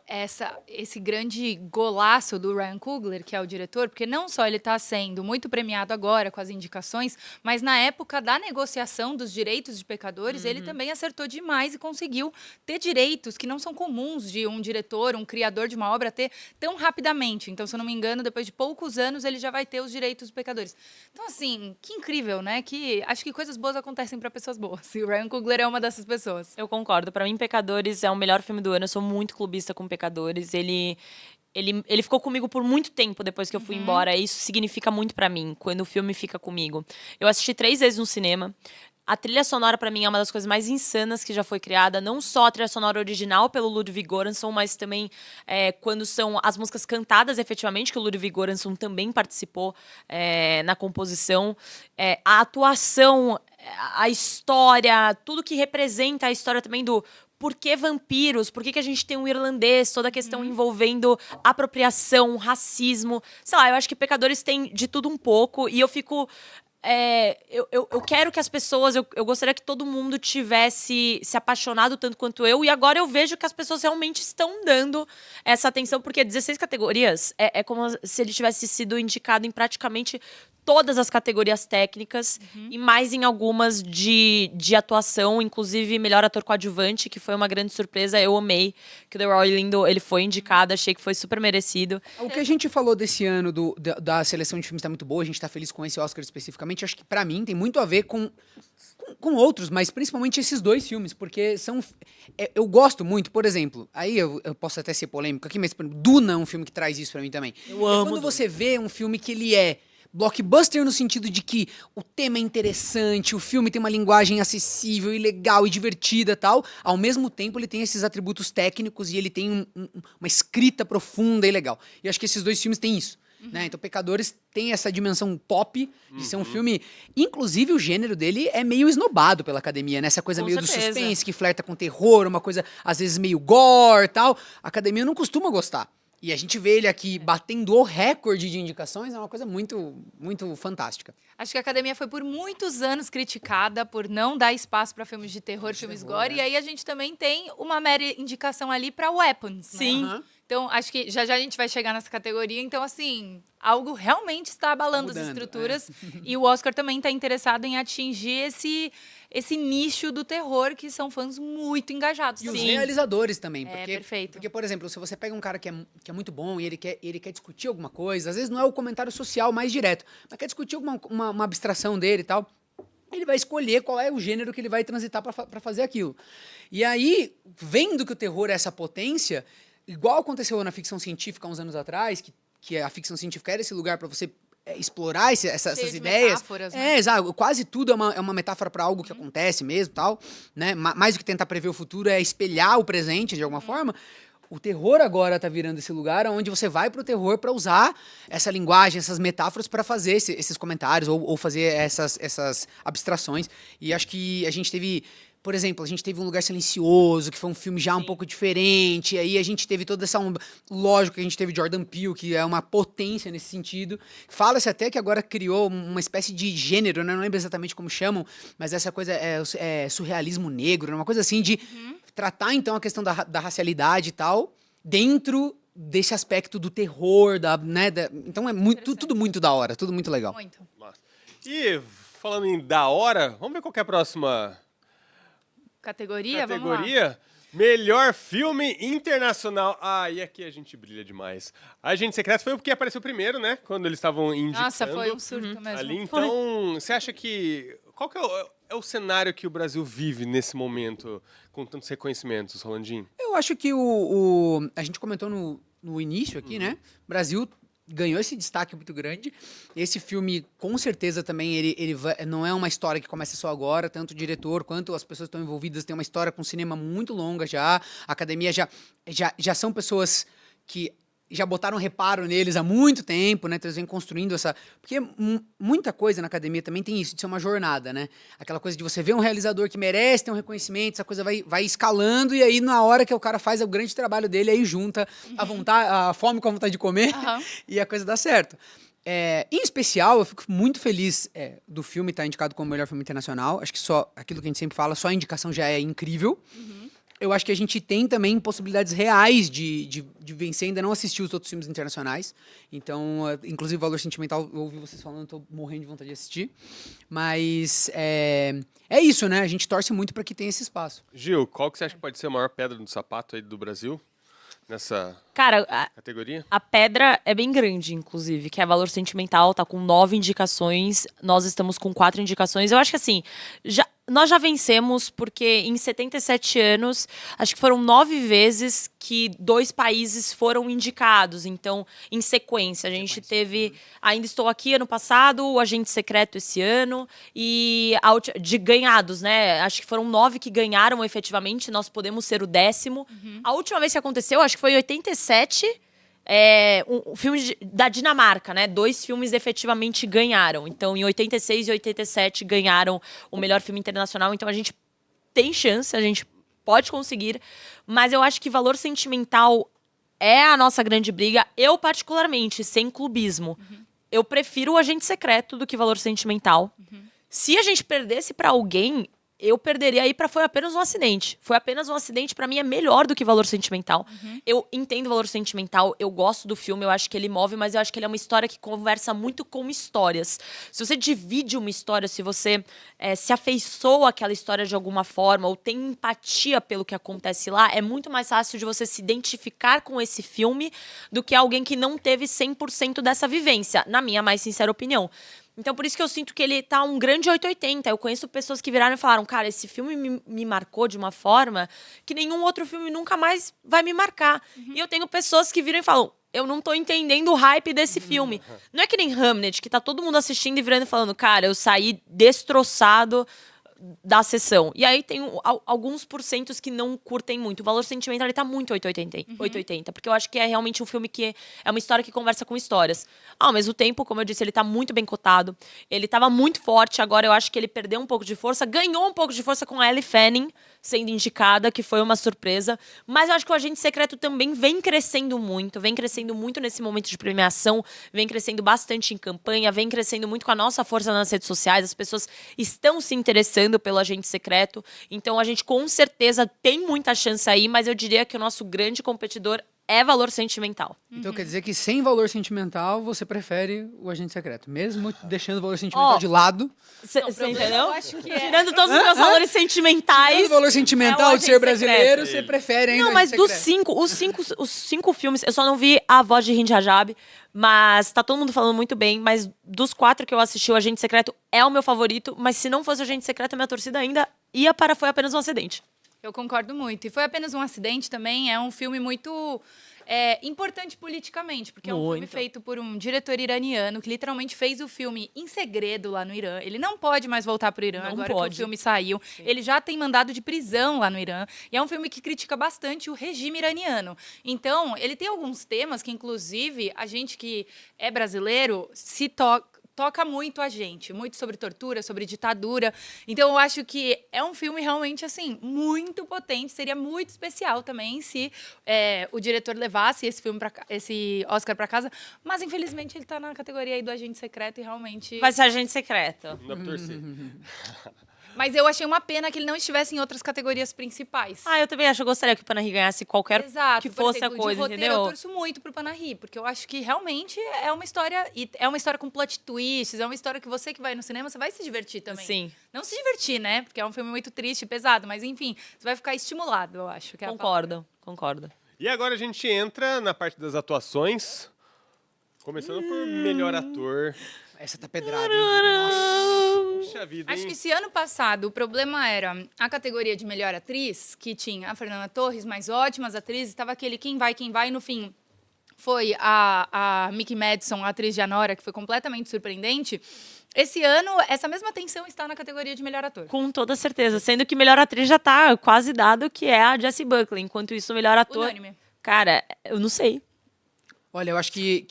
esse grande golaço do Ryan Coogler, que é o diretor, porque não só ele está sendo muito premiado agora com as indicações, mas na época da negociação dos direitos de Pecadores, ele também acertou demais e conseguiu ter direitos que não são comuns de um diretor, um criador de uma obra ter tão rapidamente. Então, se eu não me engano, depois de poucos anos, ele já vai ter os direitos dos Pecadores. Então, assim, que incrível, né? Que acho que coisas boas acontecem para pessoas boas. E o Ryan Coogler é uma dessas pessoas. Eu concordo. Pra mim, Pecadores é o melhor filme do ano. Eu sou muito clubista com Pecadores. Ele ficou comigo por muito tempo depois que eu fui embora. E isso significa muito pra mim, quando o filme fica comigo. Eu assisti 3 vezes no cinema. A trilha sonora, pra mim, é uma das coisas mais insanas que já foi criada. Não só a trilha sonora original pelo Ludwig Göransson, mas também quando são as músicas cantadas, efetivamente, que o Ludwig Göransson também participou na composição. A atuação, a história, tudo que representa a história também do por que vampiros? Por que a gente tem um irlandês? Toda a questão envolvendo apropriação, racismo. Sei lá, eu acho que Pecadores tem de tudo um pouco. E eu fico... eu quero que as pessoas... Eu gostaria que todo mundo tivesse se apaixonado tanto quanto eu. E agora eu vejo que as pessoas realmente estão dando essa atenção. Porque 16 categorias é como se ele tivesse sido indicado em praticamente todas as categorias técnicas e mais em algumas de atuação, inclusive melhor ator coadjuvante, que foi uma grande surpresa. Eu amei que o Delroy Lindo ele foi indicado, achei que foi super merecido. O que a gente falou desse ano da seleção de filmes tá muito boa, a gente tá feliz com esse Oscar especificamente. Acho que pra mim tem muito a ver com outros, mas principalmente esses dois filmes, porque são... eu gosto muito, por exemplo, aí eu posso até ser polêmico aqui, mas por exemplo, Duna é um filme que traz isso pra mim também. Eu amo Quando Duna. você vê um filme que ele é blockbuster no sentido de que o tema é interessante, o filme tem uma linguagem acessível e legal e divertida e tal, ao mesmo tempo ele tem esses atributos técnicos e ele tem uma escrita profunda e legal. E eu acho que esses dois filmes têm isso. Né? Então, Pecadores tem essa dimensão pop de ser um filme... Inclusive, o gênero dele é meio esnobado pela academia, né? Essa coisa Com meio certeza. do suspense, que flerta com terror, uma coisa, às vezes, meio gore e tal. A academia não costuma gostar. E a gente vê ele aqui batendo o recorde de indicações, é uma coisa muito, muito fantástica. Acho que a academia foi por muitos anos criticada por não dar espaço para filmes de terror, filmes gore. E aí a gente também tem uma mera indicação ali para Weapons. Sim. Né? Então, acho que já a gente vai chegar nessa categoria. Então, assim, algo realmente está abalando as estruturas. E o Oscar também está interessado em atingir esse nicho do terror, que são fãs muito engajados. E os Sim. realizadores também. Porque, perfeito. Porque, por exemplo, se você pega um cara que é muito bom e ele quer discutir alguma coisa, às vezes não é o comentário social mais direto, mas quer discutir uma abstração dele e tal, ele vai escolher qual é o gênero que ele vai transitar para fazer aquilo. E aí, vendo que o terror é essa potência, igual aconteceu na ficção científica há uns anos atrás, que a ficção científica era esse lugar para você explorar essas Cheio de ideias. metáforas, né? Exato. Quase tudo é uma metáfora para algo que acontece mesmo, tal, né? Mais do que tentar prever o futuro é espelhar o presente de alguma forma. O terror agora tá virando esse lugar onde você vai pro terror para usar essa linguagem, essas metáforas para fazer esses comentários ou fazer essas abstrações. E acho que a gente teve... Por exemplo, a gente teve Um Lugar Silencioso, que foi um filme já um pouco diferente. E aí a gente teve toda essa... Lógico que a gente teve Jordan Peele, que é uma potência nesse sentido. Fala-se até que agora criou uma espécie de gênero, né? Não lembro exatamente como chamam, mas essa coisa é surrealismo negro, né? Uma coisa assim de tratar, então, a questão da racialidade e tal, dentro desse aspecto do terror, então é tudo muito da hora, tudo muito legal. Muito. E falando em da hora, vamos ver qual que é a próxima Categoria? Vamos lá. categoria? Melhor filme internacional. Ah, e aqui a gente brilha demais. Agente Secreto foi o que apareceu primeiro, né? Quando eles estavam indicando. Nossa, foi um surto mesmo. Ali, então, você acha que... Qual que é o cenário que o Brasil vive nesse momento, com tantos reconhecimentos, Rolandinho? Eu acho que a gente comentou no início aqui, né? O Brasil ganhou esse destaque muito grande. Esse filme, com certeza, também, ele não é uma história que começa só agora. Tanto o diretor quanto as pessoas que estão envolvidas têm uma história com cinema muito longa já. A academia já são pessoas que já botaram reparo neles há muito tempo, né? Então eles vêm construindo essa... Porque muita coisa na academia também tem isso, de ser uma jornada, né? Aquela coisa de você ver um realizador que merece ter um reconhecimento, essa coisa vai escalando, e aí na hora que o cara faz o grande trabalho dele, aí junta a fome com a vontade de comer e a coisa dá certo. Em especial, eu fico muito feliz do filme estar indicado como melhor filme internacional. Acho que só aquilo que a gente sempre fala, só a indicação já é incrível. Eu acho que a gente tem também possibilidades reais de vencer. Ainda não assisti os outros filmes internacionais. Então, inclusive, Valor Sentimental, eu ouvi vocês falando, tô morrendo de vontade de assistir. Mas é isso, né? A gente torce muito para que tenha esse espaço. Gil, qual que você acha que pode ser a maior pedra no sapato aí do Brasil? Nessa Cara, categoria? a pedra é bem grande, inclusive, que é Valor Sentimental, tá com 9 indicações, nós estamos com 4 indicações. Eu acho que assim, nós já vencemos, porque em 77 anos, acho que foram 9 vezes que 2 países foram indicados. Então, em sequência, a gente teve Ainda Estou Aqui ano passado, o Agente Secreto esse ano, e de ganhados, né? Acho que foram 9 que ganharam efetivamente, nós podemos ser o 10º. A última vez que aconteceu, acho que foi em 87, um filme da Dinamarca, né? 2 filmes efetivamente ganharam. Então, em 86 e 87 ganharam o melhor filme internacional. Então, a gente tem chance, a gente pode conseguir, mas eu acho que valor sentimental é a nossa grande briga. Eu, particularmente, sem clubismo, eu prefiro o Agente Secreto do que Valor Sentimental. Se a gente perdesse pra alguém, eu perderia aí pra Foi Apenas um Acidente. Foi Apenas um Acidente, pra mim, é melhor do que Valor Sentimental. Eu entendo Valor Sentimental, eu gosto do filme, eu acho que ele move, mas eu acho que ele é uma história que conversa muito com histórias. Se você divide uma história, se você se afeiçoa àquela história de alguma forma, ou tem empatia pelo que acontece lá, é muito mais fácil de você se identificar com esse filme do que alguém que não teve 100% dessa vivência, na minha mais sincera opinião. Então, por isso que eu sinto que ele tá um grande 880. Eu conheço pessoas que viraram e falaram, cara, esse filme me marcou de uma forma que nenhum outro filme nunca mais vai me marcar. E eu tenho pessoas que viram e falam, eu não tô entendendo o hype desse filme. Não é que nem Hamnet, que tá todo mundo assistindo e virando e falando, cara, eu saí destroçado da sessão. E aí tem alguns porcentos que não curtem muito. O Valor Sentimental, ele tá muito 880, porque eu acho que é realmente um filme que é uma história que conversa com histórias. Ao mesmo tempo, como eu disse, ele tá muito bem cotado. Ele tava muito forte, agora eu acho que ele perdeu um pouco de força, ganhou um pouco de força com a Ellie Fanning sendo indicada, que foi uma surpresa. Mas eu acho que o Agente Secreto também vem crescendo muito nesse momento de premiação, vem crescendo bastante em campanha, vem crescendo muito com a nossa força nas redes sociais, as pessoas estão se interessando pelo Agente Secreto, então a gente com certeza tem muita chance aí, mas eu diria que o nosso grande competidor é Valor Sentimental. Então quer dizer que sem valor sentimental, você prefere o Agente Secreto, mesmo deixando o valor sentimental de lado. Você problema, entendeu? eu acho que é. Tirando todos os meus valores sentimentais. Tirando o valor sentimental é o de ser Agente brasileiro, Secreto. você prefere ainda Não, o mas Agente dos Secreto. os cinco filmes, eu só não vi A Voz de Hind Rajab, mas tá todo mundo falando muito bem, mas dos 4 que eu assisti, o Agente Secreto é o meu favorito, mas se não fosse o Agente Secreto, a minha torcida ainda ia para Foi Apenas um Acidente. Eu concordo muito. E Foi Apenas um Acidente também é um filme muito importante politicamente, porque é um filme Muito. feito por um diretor iraniano que literalmente fez o filme em segredo lá no Irã. Ele não pode mais voltar para o Irã Não agora pode. que o filme saiu. Ele já tem mandado de prisão lá no Irã. E é um filme que critica bastante o regime iraniano. Então, ele tem alguns temas que, inclusive, a gente que é brasileiro se toca muito a gente, muito sobre tortura, sobre ditadura. Então, eu acho que é um filme realmente, assim, muito potente. Seria muito especial também se o diretor levasse esse Oscar para casa. Mas, infelizmente, ele tá na categoria aí do Agente Secreto e realmente... Vai ser Agente Secreto. Não dá pra torcer. Mas eu achei uma pena que ele não estivesse em outras categorias principais. Ah, eu também acho. Eu gostaria que o Panahi ganhasse qualquer Exato. que Por fosse exemplo, a coisa, de roteiro, entendeu? eu torço muito pro Panahi, porque eu acho que realmente é uma história... E é uma história com plot twists, é uma história que você que vai no cinema, você vai se divertir também. Sim. Não se divertir, né? Porque é um filme muito triste e pesado, mas enfim, você vai ficar estimulado, eu acho. Que é a palavra. Concordo. E agora a gente entra na parte das atuações. Começando por melhor ator. Essa tá pedrada, hein? Nossa. Puxa vida, Acho hein? que se ano passado o problema era a categoria de melhor atriz, que tinha a Fernanda Torres, mais ótimas atrizes, estava aquele quem vai, e no fim foi a Mickey Madison, a atriz de Anora, que foi completamente surpreendente. Esse ano, essa mesma tensão está na categoria de melhor ator. Com toda certeza. Sendo que melhor atriz já tá quase dado, que é a Jessie Buckley. Enquanto isso, o melhor ator... Unânime. Cara, eu não sei. Olha, eu acho que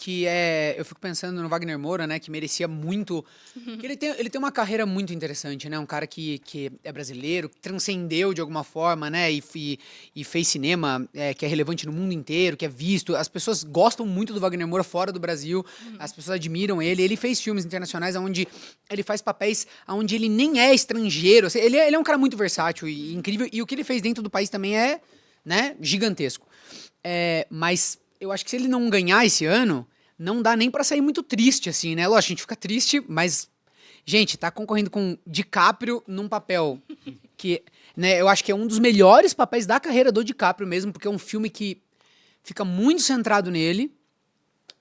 eu fico pensando no Wagner Moura, né, que merecia muito. Que ele tem uma carreira muito interessante, né? Um cara que é brasileiro, que transcendeu de alguma forma, né? E fez cinema que é relevante no mundo inteiro, que é visto. As pessoas gostam muito do Wagner Moura fora do Brasil, as pessoas admiram ele. Ele fez filmes internacionais onde ele faz papéis onde ele nem é estrangeiro. Assim, ele é um cara muito versátil e incrível. E o que ele fez dentro do país também é, né, gigantesco. Mas eu acho que se ele não ganhar esse ano, não dá nem pra sair muito triste, assim, né? Lógico, a gente fica triste, mas... Gente, tá concorrendo com DiCaprio num papel que, né, eu acho que é um dos melhores papéis da carreira do DiCaprio mesmo, porque é um filme que fica muito centrado nele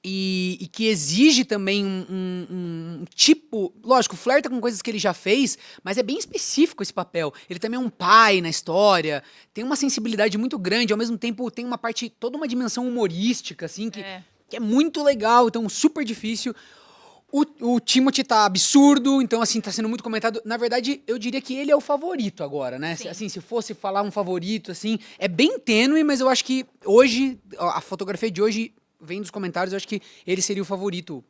e que exige também um tipo... Lógico, flerta com coisas que ele já fez, mas é bem específico esse papel. Ele também é um pai na história, tem uma sensibilidade muito grande, ao mesmo tempo tem uma parte, toda uma dimensão humorística, assim, que é muito legal, então super difícil. O Timothée tá absurdo, então, assim, tá sendo muito comentado. Na verdade, eu diria que ele é o favorito agora, né? Sim. Assim, se fosse falar um favorito, assim, é bem tênue, mas eu acho que hoje, a fotografia de hoje vem dos comentários, eu acho que ele seria o favorito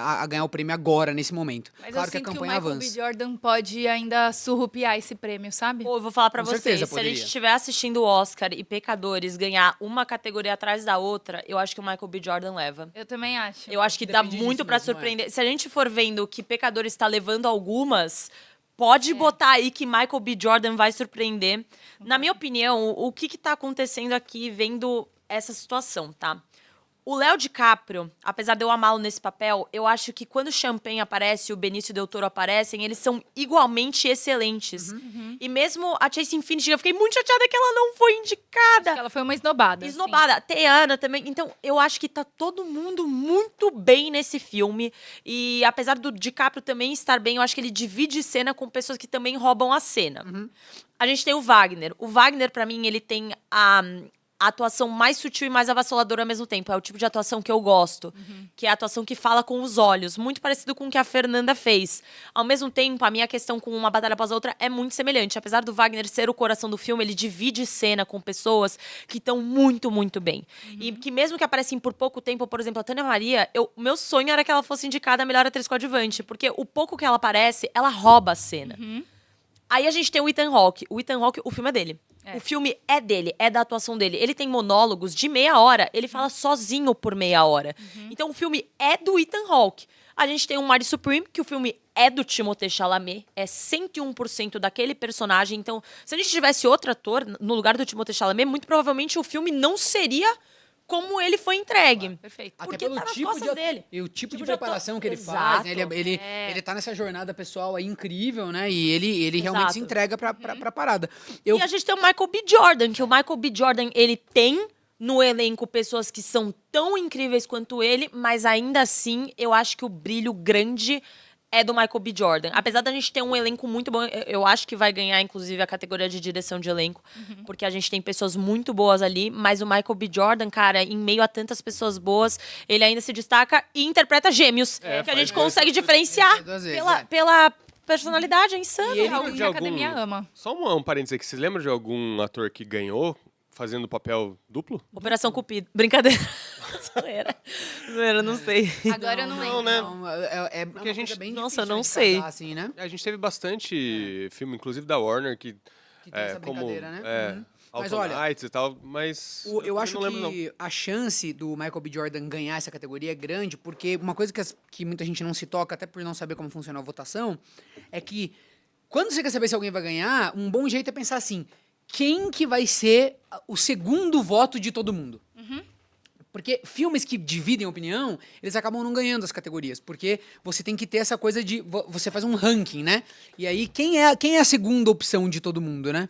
a ganhar o prêmio agora, nesse momento. Mas Claro eu que a sinto que o campanha Michael avança. B. Jordan pode ainda surrupiar esse prêmio, sabe? Pô, eu vou falar pra Com vocês, certeza se a gente poderia. estiver assistindo o Oscar e Pecadores ganhar uma categoria atrás da outra, eu acho que o Michael B. Jordan leva. Eu também acho. Eu acho que dá Depende muito disso pra mesmo, surpreender. Se a gente for vendo que Pecadores está levando algumas, pode botar aí que Michael B. Jordan vai surpreender. Na minha opinião, o que tá acontecendo aqui vendo essa situação, tá? O Léo DiCaprio, apesar de eu amá-lo nesse papel, eu acho que quando o Champagne aparece e o Benício Del Toro aparecem, eles são igualmente excelentes. E mesmo a Chasing Infinity, eu fiquei muito chateada que ela não foi indicada. Ela foi uma esnobada. assim. Esnobada. Teana também. Então, eu acho que tá todo mundo muito bem nesse filme. E apesar do DiCaprio também estar bem, eu acho que ele divide cena com pessoas que também roubam a cena. A gente tem o Wagner. O Wagner, pra mim, ele tem a atuação mais sutil e mais avassaladora ao mesmo tempo. É o tipo de atuação que eu gosto. Que é a atuação que fala com os olhos. Muito parecido com o que a Fernanda fez. Ao mesmo tempo, a minha questão com Uma Batalha Após a Outra é muito semelhante. Apesar do Wagner ser o coração do filme, ele divide cena com pessoas que estão muito, muito bem. E que mesmo que aparecem por pouco tempo, por exemplo, a Tânia Maria, meu sonho era que ela fosse indicada a melhor atriz coadjuvante. Porque o pouco que ela aparece, ela rouba a cena. Aí a gente tem o Ethan Hawke. O Ethan Hawke, o filme é dele. O filme é dele, é da atuação dele. Ele tem monólogos de meia hora, ele fala sozinho por meia hora. Então o filme é do Ethan Hawke. A gente tem o Marty Supreme, que o filme é do Timothée Chalamet, é 101% daquele personagem. Então, se a gente tivesse outro ator no lugar do Timothée Chalamet, muito provavelmente o filme não seria como ele foi entregue. Perfeito. Até Porque pelo tá nas tipo costas dele. E o tipo de Tipo de preparação ator- que ele Exato. faz, né? Ele tá nessa jornada pessoal aí incrível, né? E ele realmente Exato. se entrega pra parada. Eu, E a gente tem o Michael B. Jordan, que o Michael B. Jordan, ele tem no elenco pessoas que são tão incríveis quanto ele, mas ainda assim, eu acho que o brilho grande é do Michael B. Jordan. Apesar da gente ter um elenco muito bom, eu acho que vai ganhar, inclusive, a categoria de direção de elenco, porque a gente tem pessoas muito boas ali, mas o Michael B. Jordan, cara, em meio a tantas pessoas boas, ele ainda se destaca e interpreta gêmeos, que a faz gente duas consegue vezes. diferenciar Duas vezes, pela personalidade, é insano. E ele É algo de que a algum- academia ama. Só um parênteses aqui. Vocês lembram de algum ator que ganhou fazendo papel duplo? Operação Cupido. Brincadeira. Zoeira. Zoeira, não sei. Agora eu não lembro. né? Não, é Porque uma a gente- coisa bem Nossa, difícil, não né, de sei. casar, assim, né? A gente teve bastante filme, inclusive da Warner, que Que tem essa como brincadeira, né? Uhum. Mas Alton olha, Knights e tal, mas eu também acho não lembro, não. que a chance do Michael B. Jordan ganhar essa categoria é grande, porque uma coisa que muita gente não se toca, até por não saber como funciona a votação, é que quando você quer saber se alguém vai ganhar, um bom jeito é pensar assim, quem que vai ser o segundo voto de todo mundo? Porque filmes que dividem opinião, eles acabam não ganhando as categorias, porque você tem que ter essa coisa de... Você faz um ranking, né? E aí, quem é a segunda opção de todo mundo, né?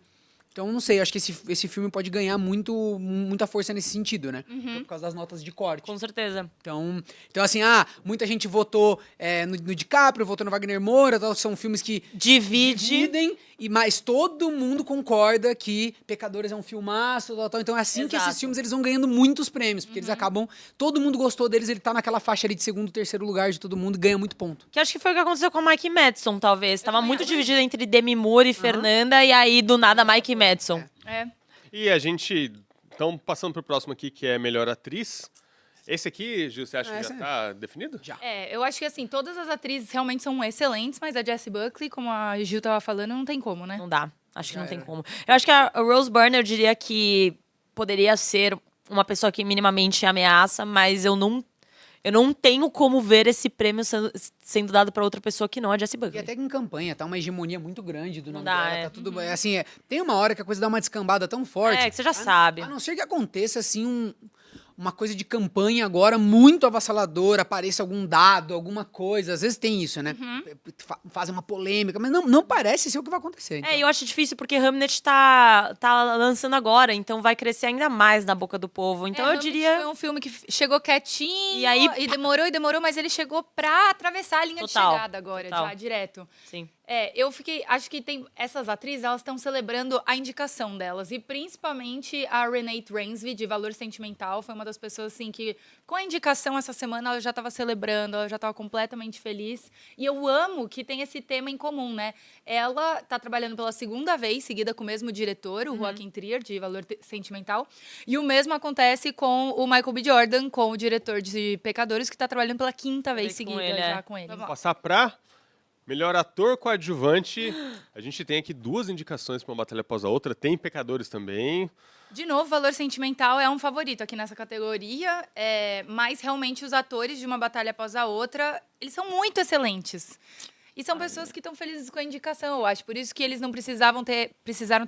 Então, não sei, eu acho que esse filme pode ganhar muita força nesse sentido, né? Por causa das notas de corte. Com certeza. Então assim, muita gente votou no DiCaprio, votou no Wagner Moura, tal, são filmes que dividem, mas todo mundo concorda que Pecadores é um filmaço, tal. Então é assim que Exato. esses filmes eles vão ganhando muitos prêmios, porque eles acabam, todo mundo gostou deles, ele tá naquela faixa ali de segundo, terceiro lugar de todo mundo, ganha muito ponto. Que acho que foi o que aconteceu com o Mike Madison, talvez. Tava também muito acho. dividido entre Demi Moore e Fernanda, e aí, do nada, Mike Madison. É. E a gente, então, passando pro próximo aqui, que é Melhor Atriz. Esse aqui, Gil, você acha que Esse já é. tá definido? Já. Eu acho que assim, todas as atrizes realmente são excelentes, mas a Jessie Buckley, como a Gil tava falando, não tem como, né? Não dá. Acho que Já não tem era. como. Eu acho que a Rose Byrne, eu diria que poderia ser uma pessoa que minimamente ameaça, mas eu não tenho como ver esse prêmio sendo dado pra outra pessoa que não a Jessie E Buckley. até que em campanha, tá uma hegemonia muito grande do Não nome dá, dela, é. tá tudo... Assim, tem uma hora que a coisa dá uma descambada tão forte. É, que você já sabe. A não ser que aconteça, assim, uma coisa de campanha agora muito avassaladora, apareça algum dado, alguma coisa. Às vezes tem isso, né? Fazem uma polêmica, mas não parece ser o que vai acontecer. Então. Eu acho difícil porque Hamnet tá lançando agora, então vai crescer ainda mais na boca do povo. Então eu Hamlet diria. Foi um filme que chegou quietinho E aí, e demorou, mas ele chegou pra atravessar a linha Total, de chegada agora, total. já direto. Sim. Acho que tem essas atrizes, elas estão celebrando a indicação delas. E principalmente a Renee Reinsve, de Valor Sentimental, foi uma das pessoas assim que, com a indicação essa semana, ela já estava celebrando, ela já estava completamente feliz. E eu amo que tem esse tema em comum, né? Ela está trabalhando pela segunda vez, seguida com o mesmo diretor, o Joaquin Trier, de Valor Sentimental. E o mesmo acontece com o Michael B. Jordan, com o diretor de Pecadores, que está trabalhando pela quinta vez seguida já com ele. Vamos passar pra melhor ator coadjuvante. A gente tem aqui 2 indicações para uma batalha após a outra. Tem Pecadores também. De novo, Valor Sentimental é um favorito aqui nessa categoria, mas realmente os atores de uma batalha após a outra, eles são muito excelentes. E são pessoas que estão felizes com a indicação, eu acho. Por isso que eles não precisaram ter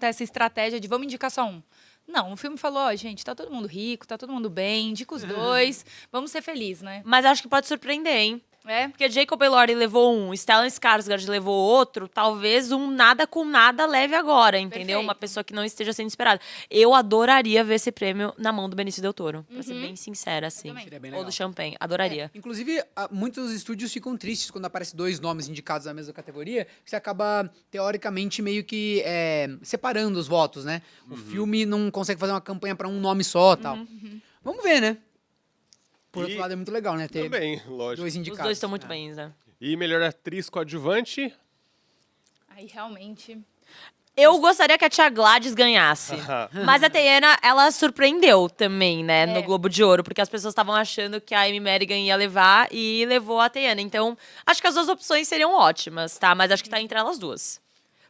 essa estratégia de vamos indicar só um. Não, o filme falou, ó, gente, tá todo mundo rico, tá todo mundo bem, indica os 2, vamos ser felizes, né? Mas acho que pode surpreender, hein? É? Porque Jacob Elordi levou um, Stellan Skarsgård levou outro, talvez um nada com nada leve agora, entendeu? Perfeito. Uma pessoa que não esteja sendo esperada. Eu adoraria ver esse prêmio na mão do Benício Del Toro, pra ser bem sincera, assim. também. Seria bem Ou legal. do Champagne, adoraria. Inclusive, muitos estúdios ficam tristes quando aparecem 2 nomes indicados na mesma categoria, que você acaba, teoricamente, meio que separando os votos, né? O filme não consegue fazer uma campanha pra um nome só tal. Vamos ver, né? Por outro lado, é muito legal, né? Ter Também, lógico. 2 Os indicados. 2 estão muito bem, né? E melhor atriz coadjuvante. Aí, realmente... Eu gostaria que a Tia Gladys ganhasse. Mas a Teyana, ela surpreendeu também, né, no Globo de Ouro. Porque as pessoas estavam achando que a Amy Madigan ia levar e levou a Teyana. Então, acho que as 2 opções seriam ótimas, tá? Mas acho que tá entre elas 2.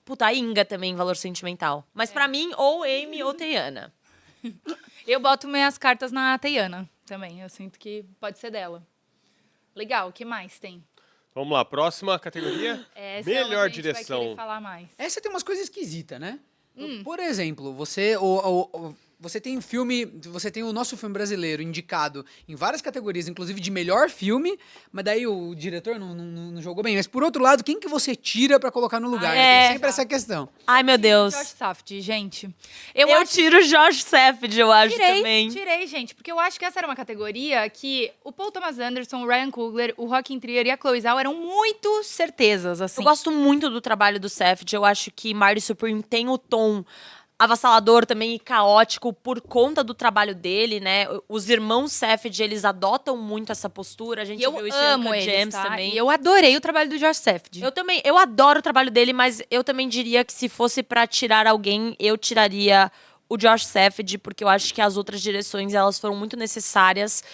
Puta, a Inga também, Valor Sentimental. Mas pra mim, ou Amy ou Teyana. Eu boto minhas cartas na Teyana também. Eu sinto que pode ser dela. Legal, o que mais tem? Vamos lá, próxima categoria. Essa é onde melhor a gente vai direção. querer falar mais. Essa tem umas coisas esquisitas, né? Por exemplo, você tem você tem o nosso filme brasileiro indicado em várias categorias, inclusive de melhor filme, mas daí o diretor não jogou bem. Mas por outro lado, quem que você tira pra colocar no lugar? é. Tem sempre essa questão. Ai, meu Deus. Josh Safdie, gente. Eu tiro o Josh Safdie, eu acho também. Tirei, gente, porque eu acho que essa era uma categoria que o Paul Thomas Anderson, o Ryan Coogler, o Joaquin Trier e a Chloe Zhao eram muito certezas, assim. Eu gosto muito do trabalho do Safdie. Eu acho que Marty Supreme tem o tom avassalador também e caótico por conta do trabalho dele, né? Os irmãos Safdie, eles adotam muito essa postura. A gente E eu viu isso amo em Uncut eles, Gems tá? também. E eu adorei o trabalho do Josh Safdie. Eu também, eu adoro o trabalho dele, mas eu também diria que se fosse pra tirar alguém, eu tiraria o Josh Safdie, porque eu acho que as outras direções, elas foram muito necessárias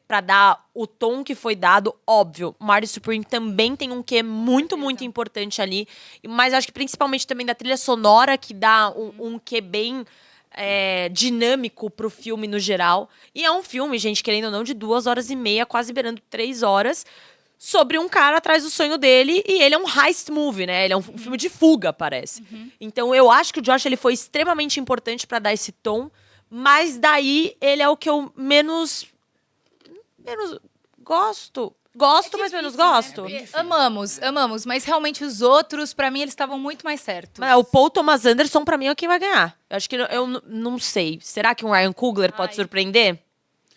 pra dar o tom que foi dado. Óbvio, Marty Supreme também tem um quê muito, muito importante ali, mas acho que principalmente também da trilha sonora, que dá um quê bem dinâmico pro filme no geral. E é um filme, gente, querendo ou não, de 2h30, quase beirando 3 horas, sobre um cara atrás do sonho dele, e ele é um heist movie, né? Ele é um filme de fuga, parece. Então eu acho que o Josh ele foi extremamente importante pra dar esse tom, mas daí ele é o que eu menos gosto. Gosto, mas menos gosto. Amamos, mas realmente os outros, pra mim, eles estavam muito mais certos. Mas o Paul Thomas Anderson, pra mim, é quem vai ganhar. Eu acho que eu não sei. Será que um Ryan Coogler pode surpreender?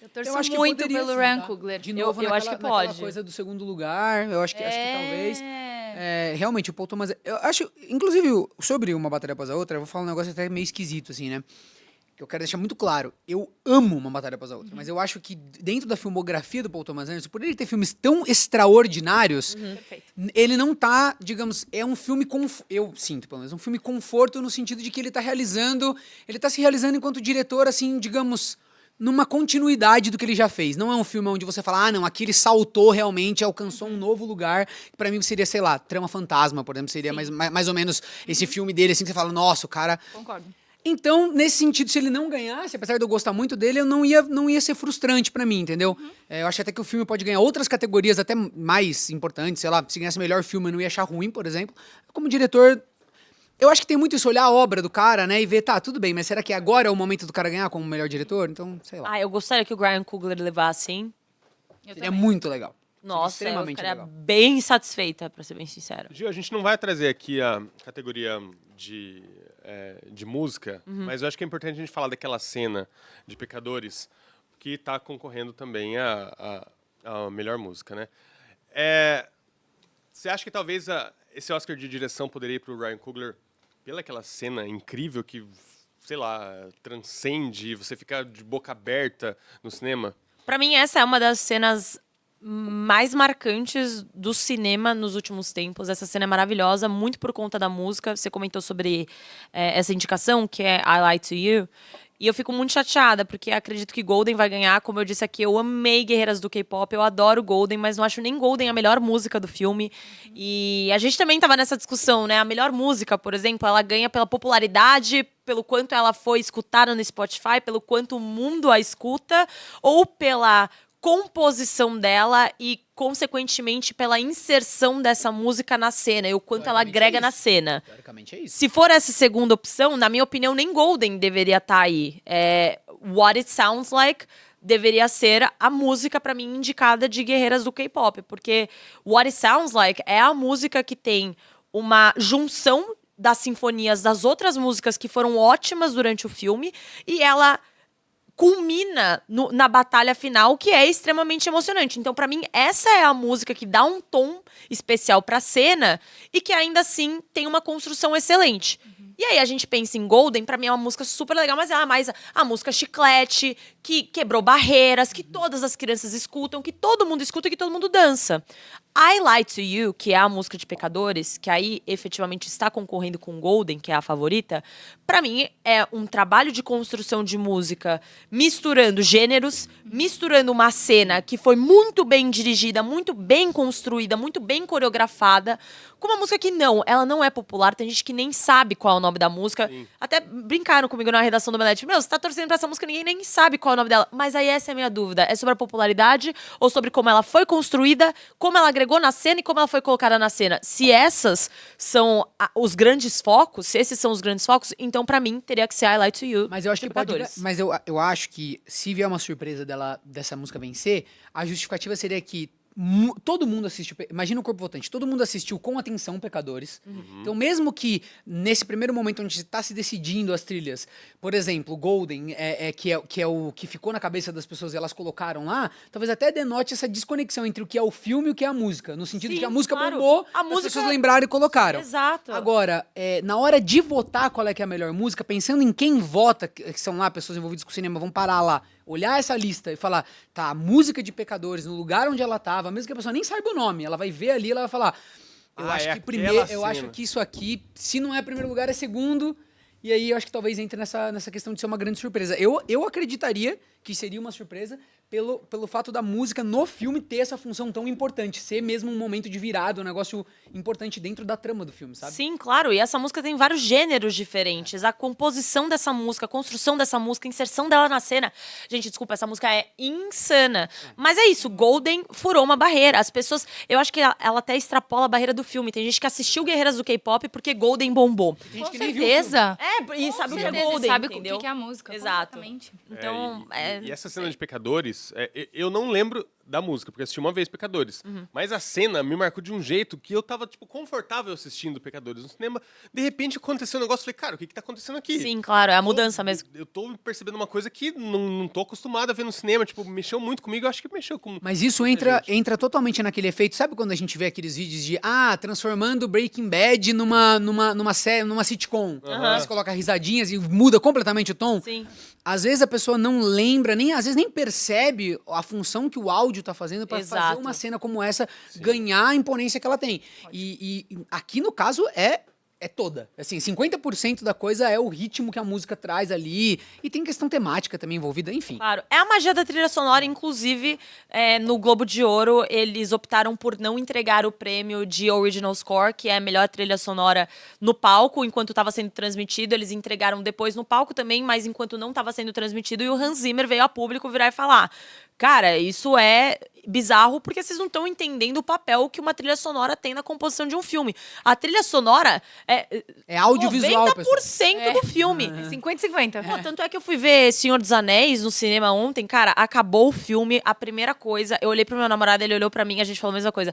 Eu torço Eu acho que muito poderia, pelo sim, Ryan tá? Coogler. De novo, eu acho que naquela pode. coisa do segundo lugar, eu acho que talvez. Realmente, o Paul Thomas. Eu acho, inclusive, sobre Uma Batalha Após a Outra, eu vou falar um negócio até meio esquisito, assim, né? Que eu quero deixar muito claro. Eu amo Uma Batalha Após a Outra, mas eu acho que dentro da filmografia do Paul Thomas Anderson, por ele ter filmes tão extraordinários, Perfeito. ele não tá, digamos, é um filme eu sinto, pelo menos, um filme conforto no sentido de que ele tá se realizando enquanto diretor, assim, digamos, numa continuidade do que ele já fez. Não é um filme onde você fala, não, aqui ele saltou realmente, alcançou um novo lugar, que pra mim seria, sei lá, Trama Fantasma, por exemplo, seria mais ou menos esse filme dele, assim, que você fala, nossa, o cara... Concordo. Então, nesse sentido, se ele não ganhasse, apesar de eu gostar muito dele, eu não ia ser frustrante pra mim, entendeu? Eu acho até que o filme pode ganhar outras categorias até mais importantes, sei lá, se ganhasse melhor filme eu não ia achar ruim, por exemplo. Como diretor, eu acho que tem muito isso, olhar a obra do cara, né, e ver, tá, tudo bem, mas será que agora é o momento do cara ganhar como melhor diretor? Então, sei lá. Eu gostaria que o Ryan Coogler levasse, hein? Seria muito legal. Nossa, eu extremamente ficaria legal. bem satisfeita, pra ser bem sincera. Gil, a gente não vai trazer aqui a categoria de música, mas eu acho que é importante a gente falar daquela cena de Pecadores que está concorrendo também a melhor música, né? Você acha que talvez esse Oscar de direção poderia ir pro Ryan Coogler pela aquela cena incrível que, sei lá, transcende, você fica de boca aberta no cinema? Pra mim, essa é uma das cenas mais marcantes do cinema nos últimos tempos. Essa cena é maravilhosa, muito por conta da música. Você comentou sobre essa indicação, que é I Lie to You. E eu fico muito chateada, porque acredito que Golden vai ganhar. Como eu disse aqui, eu amei Guerreiras do K-Pop, eu adoro Golden, mas não acho nem Golden a melhor música do filme. E a gente também tava nessa discussão, né? A melhor música, por exemplo, ela ganha pela popularidade, pelo quanto ela foi escutada no Spotify, pelo quanto o mundo a escuta, ou pela composição dela e, consequentemente, pela inserção dessa música na cena e o quanto ela agrega na cena. Teoricamente é isso. Se for essa segunda opção, na minha opinião, nem Golden deveria estar aí. What It Sounds Like deveria ser a música, pra mim, indicada de Guerreiras do K-Pop. Porque What It Sounds Like é a música que tem uma junção das sinfonias das outras músicas que foram ótimas durante o filme e ela culmina na batalha final, que é extremamente emocionante. Então, pra mim, essa é a música que dá um tom especial pra cena e que ainda assim tem uma construção excelente. E aí a gente pensa em Golden, pra mim é uma música super legal, mas é mais a música chiclete, que quebrou barreiras, que todas as crianças escutam, que todo mundo escuta e que todo mundo dança. I Lie to You, que é a música de Pecadores, que aí efetivamente está concorrendo com Golden, que é a favorita, pra mim é um trabalho de construção de música misturando gêneros, misturando uma cena que foi muito bem dirigida, muito bem construída, muito bem coreografada, com uma música que ela não é popular, tem gente que nem sabe qual é o nome da música. Sim. Até brincaram comigo na redação do Omelete. Meu, você tá torcendo pra essa música, ninguém nem sabe qual é o nome dela. Mas aí essa é a minha dúvida. É sobre a popularidade ou sobre como ela foi construída, como ela agregou na cena e como ela foi colocada na cena? Se essas são os grandes focos, se esses são os grandes focos, então pra mim teria que ser I Lie to You. Mas eu acho de que pode. Pecadores. Mas eu acho que se vier uma surpresa dessa música vencer, a justificativa seria que todo mundo assistiu. Imagina o Corpo Votante. Todo mundo assistiu com atenção Pecadores. Então, mesmo que nesse primeiro momento onde está se decidindo as trilhas, por exemplo, Golden, que é o que ficou na cabeça das pessoas e elas colocaram lá, talvez até denote essa desconexão entre o que é o filme e o que é a música. No sentido de que a Sim, música claro. bombou, A as música- pessoas lembraram e colocaram. Exato. Agora, na hora de votar qual é que é a melhor música, pensando em quem vota, que são lá pessoas envolvidas com o cinema, vão parar lá, olhar essa lista e falar, tá, a música de Pecadores, no lugar onde ela tava, mesmo que a pessoa nem saiba o nome, ela vai ver ali, ela vai falar, eu Ah, acho é que primeiro, aquela eu acho cena. que isso aqui, se não é primeiro lugar, é segundo, e aí eu acho que talvez entre nessa questão de ser uma grande surpresa. Eu acreditaria que seria uma surpresa pelo fato da música no filme ter essa função tão importante, ser mesmo um momento de virada, um negócio importante dentro da trama do filme, sabe? Sim, claro. E essa música tem vários gêneros diferentes. A composição dessa música, a construção dessa música, a inserção dela na cena. Gente, desculpa, essa música é insana. Mas é isso, Golden furou uma barreira. As pessoas, eu acho que ela até extrapola a barreira do filme. Tem gente que assistiu Guerreiras do K-Pop porque Golden bombou. Tem gente Com que nem viu o filme. certeza. E sabe o que é certeza, Golden, sabe entendeu? o que é a música. Exato. Completamente. Então, E essa cena de Pecadores, eu não lembro da música, porque assisti uma vez Pecadores. Mas a cena me marcou de um jeito que eu tava, tipo, confortável assistindo Pecadores no cinema. De repente aconteceu um negócio, eu falei, cara, o que tá acontecendo aqui? Sim, claro, é a mudança mesmo. Eu tô percebendo uma coisa que não tô acostumado a ver no cinema. Tipo, mexeu muito comigo, eu acho que mexeu com... Mas isso muita gente. entra totalmente naquele efeito. Sabe quando a gente vê aqueles vídeos de transformando Breaking Bad numa série, numa sitcom? Você coloca risadinhas e muda completamente o tom? Sim. Às vezes a pessoa não lembra, às vezes nem percebe a função que o áudio tá fazendo pra fazer Exato. uma cena como essa ganhar a imponência que ela tem. E aqui no caso é toda. Assim, 50% da coisa é o ritmo que a música traz ali. E tem questão temática também envolvida, enfim. Claro. É a magia da trilha sonora, inclusive, no Globo de Ouro, eles optaram por não entregar o prêmio de Original Score, que é a melhor trilha sonora no palco, enquanto estava sendo transmitido. Eles entregaram depois no palco também, mas enquanto não estava sendo transmitido, e o Hans Zimmer veio a público virar e falar: cara, isso é bizarro porque vocês não estão entendendo o papel que uma trilha sonora tem na composição de um filme. A trilha sonora É audiovisual, 90% pessoal. do filme. 50-50. Pô, tanto é que eu fui ver Senhor dos Anéis no cinema ontem, cara, acabou o filme, a primeira coisa, eu olhei pro meu namorado, ele olhou pra mim, a gente falou a mesma coisa.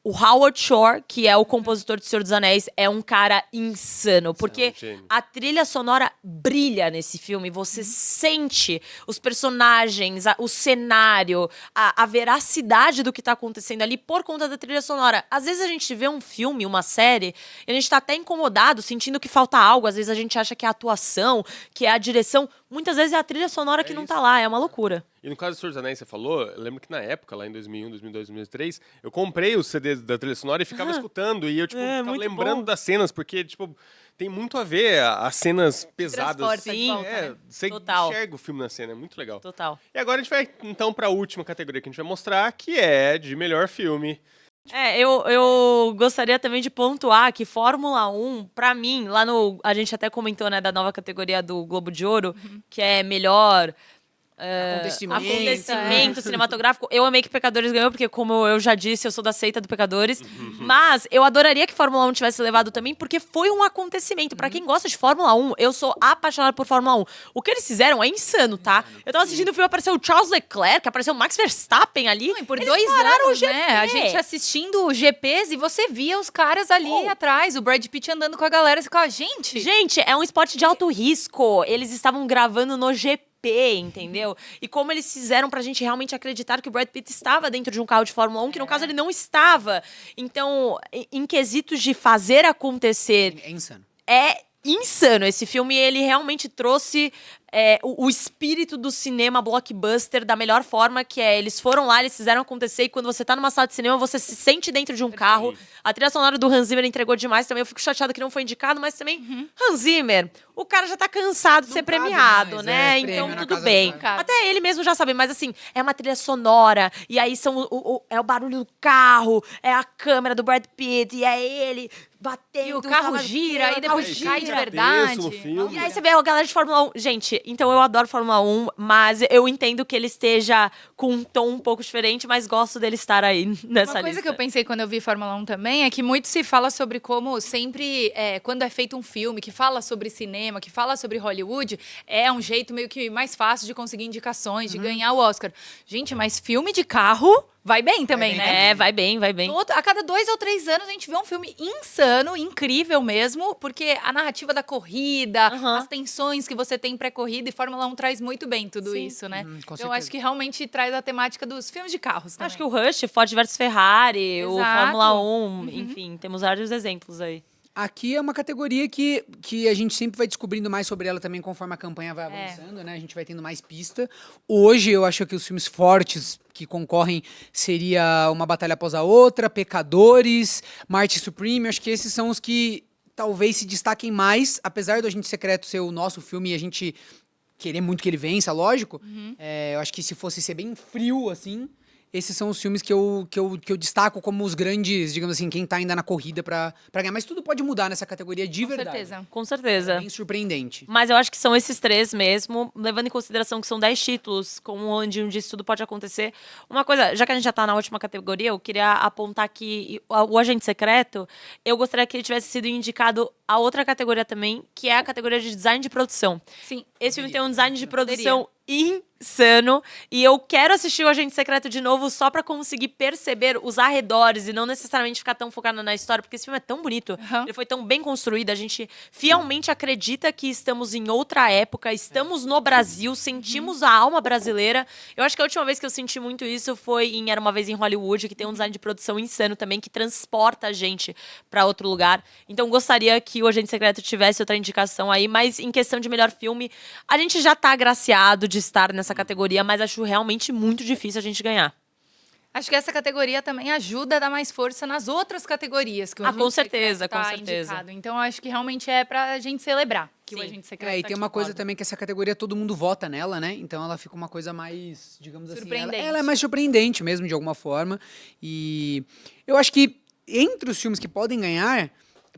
O Howard Shore, que é o compositor de Senhor dos Anéis, é um cara insano. Porque gênio. a trilha sonora brilha nesse filme. Você sente os personagens, o cenário, a veracidade do que tá acontecendo ali por conta da trilha sonora. Às vezes a gente vê um filme, uma série, e a gente tá até incomodado, sentindo que falta algo. Às vezes a gente acha que é a atuação, que é a direção. Muitas vezes é a trilha sonora que não tá lá. É uma loucura. E no caso do Senhor dos Anéis, você falou, eu lembro que na época, lá em 2001, 2002, 2003, eu comprei os CDs da trilha sonora e ficava escutando. E eu, tipo, ficava muito lembrando bom. das cenas, porque, tipo, tem muito a ver as cenas pesadas. transporta de volta, né? Você Total. enxerga o filme na cena, é muito legal. Total. E agora a gente vai, então, pra última categoria que a gente vai mostrar, que é de melhor filme. Eu gostaria também de pontuar que Fórmula 1, pra mim, lá no... A gente até comentou, né, da nova categoria do Globo de Ouro, que é melhor... acontecimento cinematográfico. Eu amei que Pecadores ganhou, porque, como eu já disse, eu sou da seita do Pecadores. Mas eu adoraria que Fórmula 1 tivesse levado também, porque foi um acontecimento. Pra quem gosta de Fórmula 1, eu sou apaixonada por Fórmula 1. O que eles fizeram é insano, tá? Eu tava assistindo o filme, apareceu o Charles Leclerc, apareceu o Max Verstappen ali. Não, e por Eles 2 pararam anos, o GP. né? A gente assistindo GPs e você via os caras ali atrás, o Brad Pitt andando com a galera, e você ficava, gente... Gente, é um esporte de alto risco. Eles estavam gravando no GP, entendeu? E como eles fizeram pra gente realmente acreditar que o Brad Pitt estava dentro de um carro de Fórmula 1, que no caso ele não estava. Então, em quesitos de fazer acontecer, É insano. é insano. Esse filme, ele realmente trouxe o espírito do cinema blockbuster da melhor forma, que é, eles foram lá, eles fizeram acontecer, e quando você tá numa sala de cinema, você se sente dentro de um carro. A trilha sonora do Hans Zimmer entregou demais também, eu fico chateada que não foi indicado, mas também, Hans Zimmer, o cara já tá cansado de ser cabe premiado, mais, né? prêmio Então, na tudo casa bem. do cara. Até ele mesmo já sabe, mas assim, é uma trilha sonora, e aí são é o barulho do carro, é a câmera do Brad Pitt, e é ele batendo. E o carro gira, e depois cai de gira. verdade. Tenso no filme. E aí você vê a galera de Fórmula 1. Gente, então eu adoro Fórmula 1, mas eu entendo que ele esteja com um tom um pouco diferente, mas gosto dele estar aí nessa Uma coisa lista. que eu pensei quando eu vi Fórmula 1 também é que muito se fala sobre como sempre, quando é feito um filme que fala sobre cinema, que fala sobre Hollywood, é um jeito meio que mais fácil de conseguir indicações, de ganhar o Oscar. Gente, mas filme de carro vai bem também, bem né? Vai bem, vai bem. A cada 2 ou 3 anos a gente vê um filme insano, incrível mesmo, porque a narrativa da corrida, as tensões que você tem pré-corrida, e Fórmula 1 traz muito bem tudo Sim. isso, né? com Então eu certeza. acho que realmente traz a temática dos filmes de carros também. Acho que o Rush, Ford versus Ferrari, o Exato. Fórmula 1, enfim, temos vários exemplos aí. Aqui é uma categoria que a gente sempre vai descobrindo mais sobre ela também conforme a campanha vai É. avançando, né? A gente vai tendo mais pista. Hoje eu acho que os filmes fortes que concorrem seria Uma Batalha Após a Outra, Pecadores, Marty Supreme. Eu acho que esses são os que talvez se destaquem mais, apesar do Agente Secreto ser o nosso filme e a gente querer muito que ele vença, lógico. Eu acho que se fosse ser bem frio, assim, esses são os filmes que eu destaco como os grandes, digamos assim, quem tá ainda na corrida pra ganhar. Mas tudo pode mudar nessa categoria de Com verdade. certeza. Com certeza. É bem surpreendente. Mas eu acho que são esses 3 mesmo, levando em consideração que são 10 títulos, como onde um dia isso tudo pode acontecer. Uma coisa, já que a gente já tá na última categoria, eu queria apontar que o Agente Secreto, eu gostaria que ele tivesse sido indicado a outra categoria também, que é a categoria de design de produção. Sim. Esse filme tem um design de produção insano, e eu quero assistir o Agente Secreto de novo só pra conseguir perceber os arredores e não necessariamente ficar tão focado na história, porque esse filme é tão bonito, ele foi tão bem construído, a gente fielmente acredita que estamos em outra época, estamos no Brasil, sentimos a alma brasileira. Eu acho que a última vez que eu senti muito isso foi em Era Uma Vez em Hollywood, que tem um design de produção insano também, que transporta a gente pra outro lugar. Então gostaria que o Agente Secreto tivesse outra indicação aí, mas em questão de melhor filme, a gente já tá agraciado de estar nessa categoria, mas acho realmente muito difícil a gente ganhar. Acho que essa categoria também ajuda a dar mais força nas outras categorias que o Agente com certeza, Secreto tá com certeza. indicado. Então, acho que realmente é pra gente celebrar que o Agente Secreto E tá tem aqui. uma coisa também que essa categoria todo mundo vota nela, né? Então ela fica uma coisa mais, digamos assim, Surpreendente. ela é mais surpreendente mesmo, de alguma forma. E eu acho que entre os filmes que podem ganhar,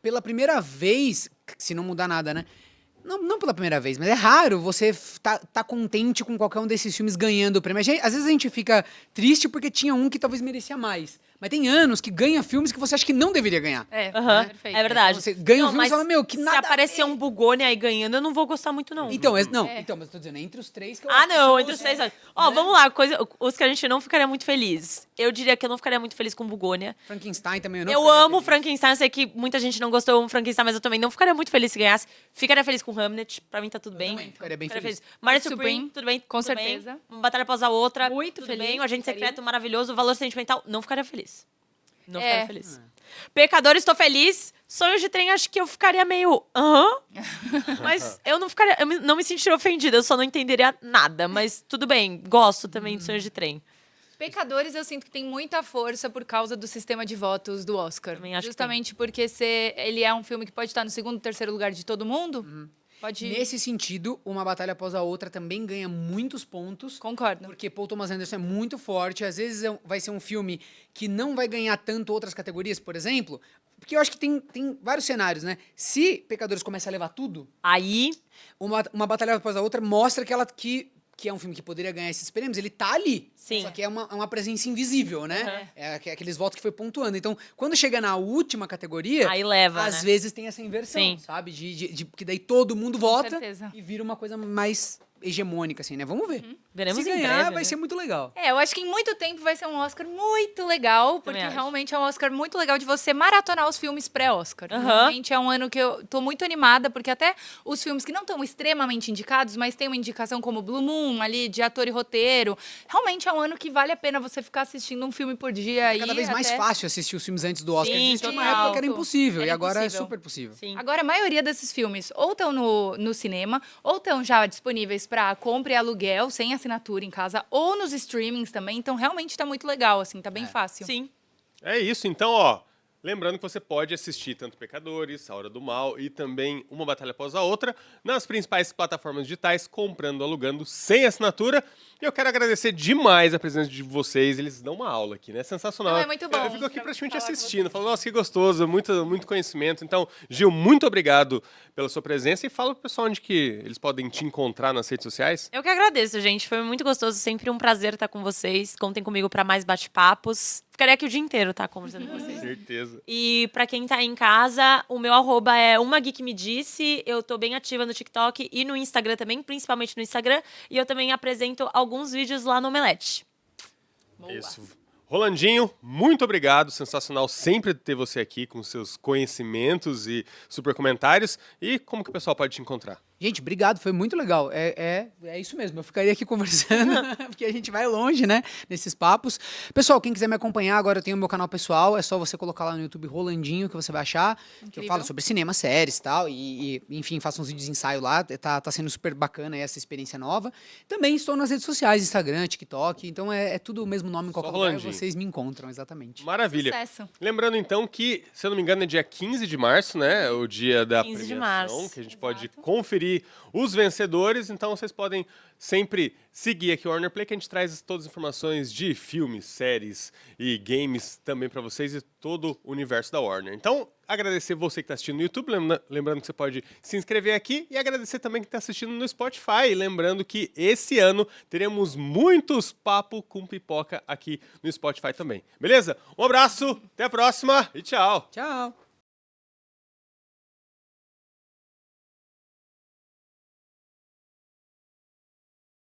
pela primeira vez, se não mudar nada, né? Não pela primeira vez, mas é raro você tá contente com qualquer um desses filmes ganhando o prêmio. Às vezes a gente fica triste porque tinha um que talvez merecia mais. Mas tem anos que ganha filmes que você acha que não deveria ganhar. Aham, perfeito. é verdade. Você ganha um Não, filme e mas fala, meu, que nada se a aparecer ver. um Bugone aí ganhando, eu não vou gostar muito, não. Então, mas eu tô dizendo, entre os três que eu Ah, acho que não, são entre os três. Ó, vamos lá, os que a gente não ficaria muito feliz. Eu diria que eu não ficaria muito feliz com Bugônia. Frankenstein também, eu não Eu ficaria amo feliz. Frankenstein, eu sei que muita gente não gostou do Frankenstein, mas eu também não ficaria muito feliz se ganhasse. Ficaria feliz com Hamlet, pra mim tá tudo bem. também ficaria bem feliz. Marty Supreme, Supreme, tudo bem, com tudo bem. certeza. Uma batalha após a outra, Muito tudo feliz, bem. O Agente ficaria. Secreto, maravilhoso. Valor Sentimental, não ficaria feliz. Não É. ficaria feliz. Pecadores, estou feliz. Sonhos de Trem, acho que eu ficaria meio... Mas eu não ficaria... não me sentiria ofendida, eu só não entenderia nada. Mas tudo bem, gosto também de Sonhos de Trem. Pecadores, eu sinto que tem muita força por causa do sistema de votos do Oscar. Também acho que Justamente porque ele é um filme que pode estar no segundo, terceiro lugar de todo mundo. Pode. Nesse sentido, Uma Batalha Após a Outra também ganha muitos pontos. Concordo. Porque Paul Thomas Anderson é muito forte. Às vezes vai ser um filme que não vai ganhar tanto outras categorias, por exemplo. Porque eu acho que tem vários cenários, né? Se Pecadores começa a levar tudo, Aí, uma Batalha Após a Outra mostra que é um filme que poderia ganhar esses prêmios, ele tá ali. Sim. Só que é uma presença invisível, né? É aqueles votos que foi pontuando. Então, quando chega na última categoria, aí leva, às né? vezes tem essa inversão, Sim. sabe? Que daí todo mundo vota certeza. e vira uma coisa mais hegemônica, assim, né? Vamos ver. Veremos Se em ganhar, breve, vai né? ser muito legal. Eu acho que em muito tempo vai ser um Oscar muito legal, porque Também acho. realmente é um Oscar muito legal de você maratonar os filmes pré-Oscar. Aham. Realmente é um ano que eu tô muito animada, porque até os filmes que não estão extremamente indicados, mas tem uma indicação como Blue Moon, ali, de ator e roteiro, realmente é um ano que vale a pena você ficar assistindo um filme por dia. É cada aí vez mais até- fácil assistir os filmes antes do Oscar. Sim, Existia uma total. época que era impossível, e Era agora impossível. é super possível. Sim. Agora, a maioria desses filmes ou estão no cinema, ou estão já disponíveis para compra e aluguel, sem assinatura em casa, ou nos streamings também. Então, realmente tá muito legal, assim, tá bem fácil. Sim. É isso, então, ó. Lembrando que você pode assistir tanto Pecadores, A Hora do Mal e também Uma Batalha Após a Outra nas principais plataformas digitais, comprando, alugando, sem assinatura. E eu quero agradecer demais a presença de vocês. Eles dão uma aula aqui, né? Sensacional. Não, é muito bom Eu fico aqui pra praticamente falar com assistindo, vocês. falando, nossa, que gostoso, muito conhecimento. Então, Gil, muito obrigado pela sua presença e fala pro pessoal onde que eles podem te encontrar nas redes sociais. Eu que agradeço, gente. Foi muito gostoso. Sempre um prazer estar com vocês. Contem comigo para mais bate-papos. Ficarei aqui o dia inteiro, tá? Conversando com vocês. Certeza. E pra quem tá em casa, o meu arroba é Uma Geek Me Disse. Eu tô bem ativa no TikTok e no Instagram também, principalmente no Instagram. E eu também apresento alguns vídeos lá no Omelete. Boa. Isso. Rolandinho, muito obrigado. Sensacional sempre ter você aqui com seus conhecimentos e super comentários. E como que o pessoal pode te encontrar? Gente, obrigado, foi muito legal. É isso mesmo, eu ficaria aqui conversando, porque a gente vai longe, né, nesses papos. Pessoal, quem quiser me acompanhar, agora eu tenho o meu canal pessoal, é só você colocar lá no YouTube Rolandinho, que você vai achar. Que eu Incrível. falo sobre cinema, séries e tal, enfim, faço uns vídeos de ensaio lá, tá sendo super bacana essa experiência nova. Também estou nas redes sociais, Instagram, TikTok, então é tudo o mesmo nome em qualquer lugar, Rolandinho. vocês me encontram, exatamente. Maravilha. Sucesso. Lembrando então que, se eu não me engano, é dia 15 de março, né? O dia da 15 de premiação, março. que a gente pode conferir os vencedores. Então vocês podem sempre seguir aqui o Warner Play, que a gente traz todas as informações de filmes, séries e games também para vocês e todo o universo da Warner. Então, agradecer você que está assistindo no YouTube, lembrando que você pode se inscrever aqui e agradecer também quem está assistindo no Spotify. Lembrando que esse ano teremos muitos papo com pipoca aqui no Spotify também. Beleza? Um abraço, até a próxima e tchau! Tchau!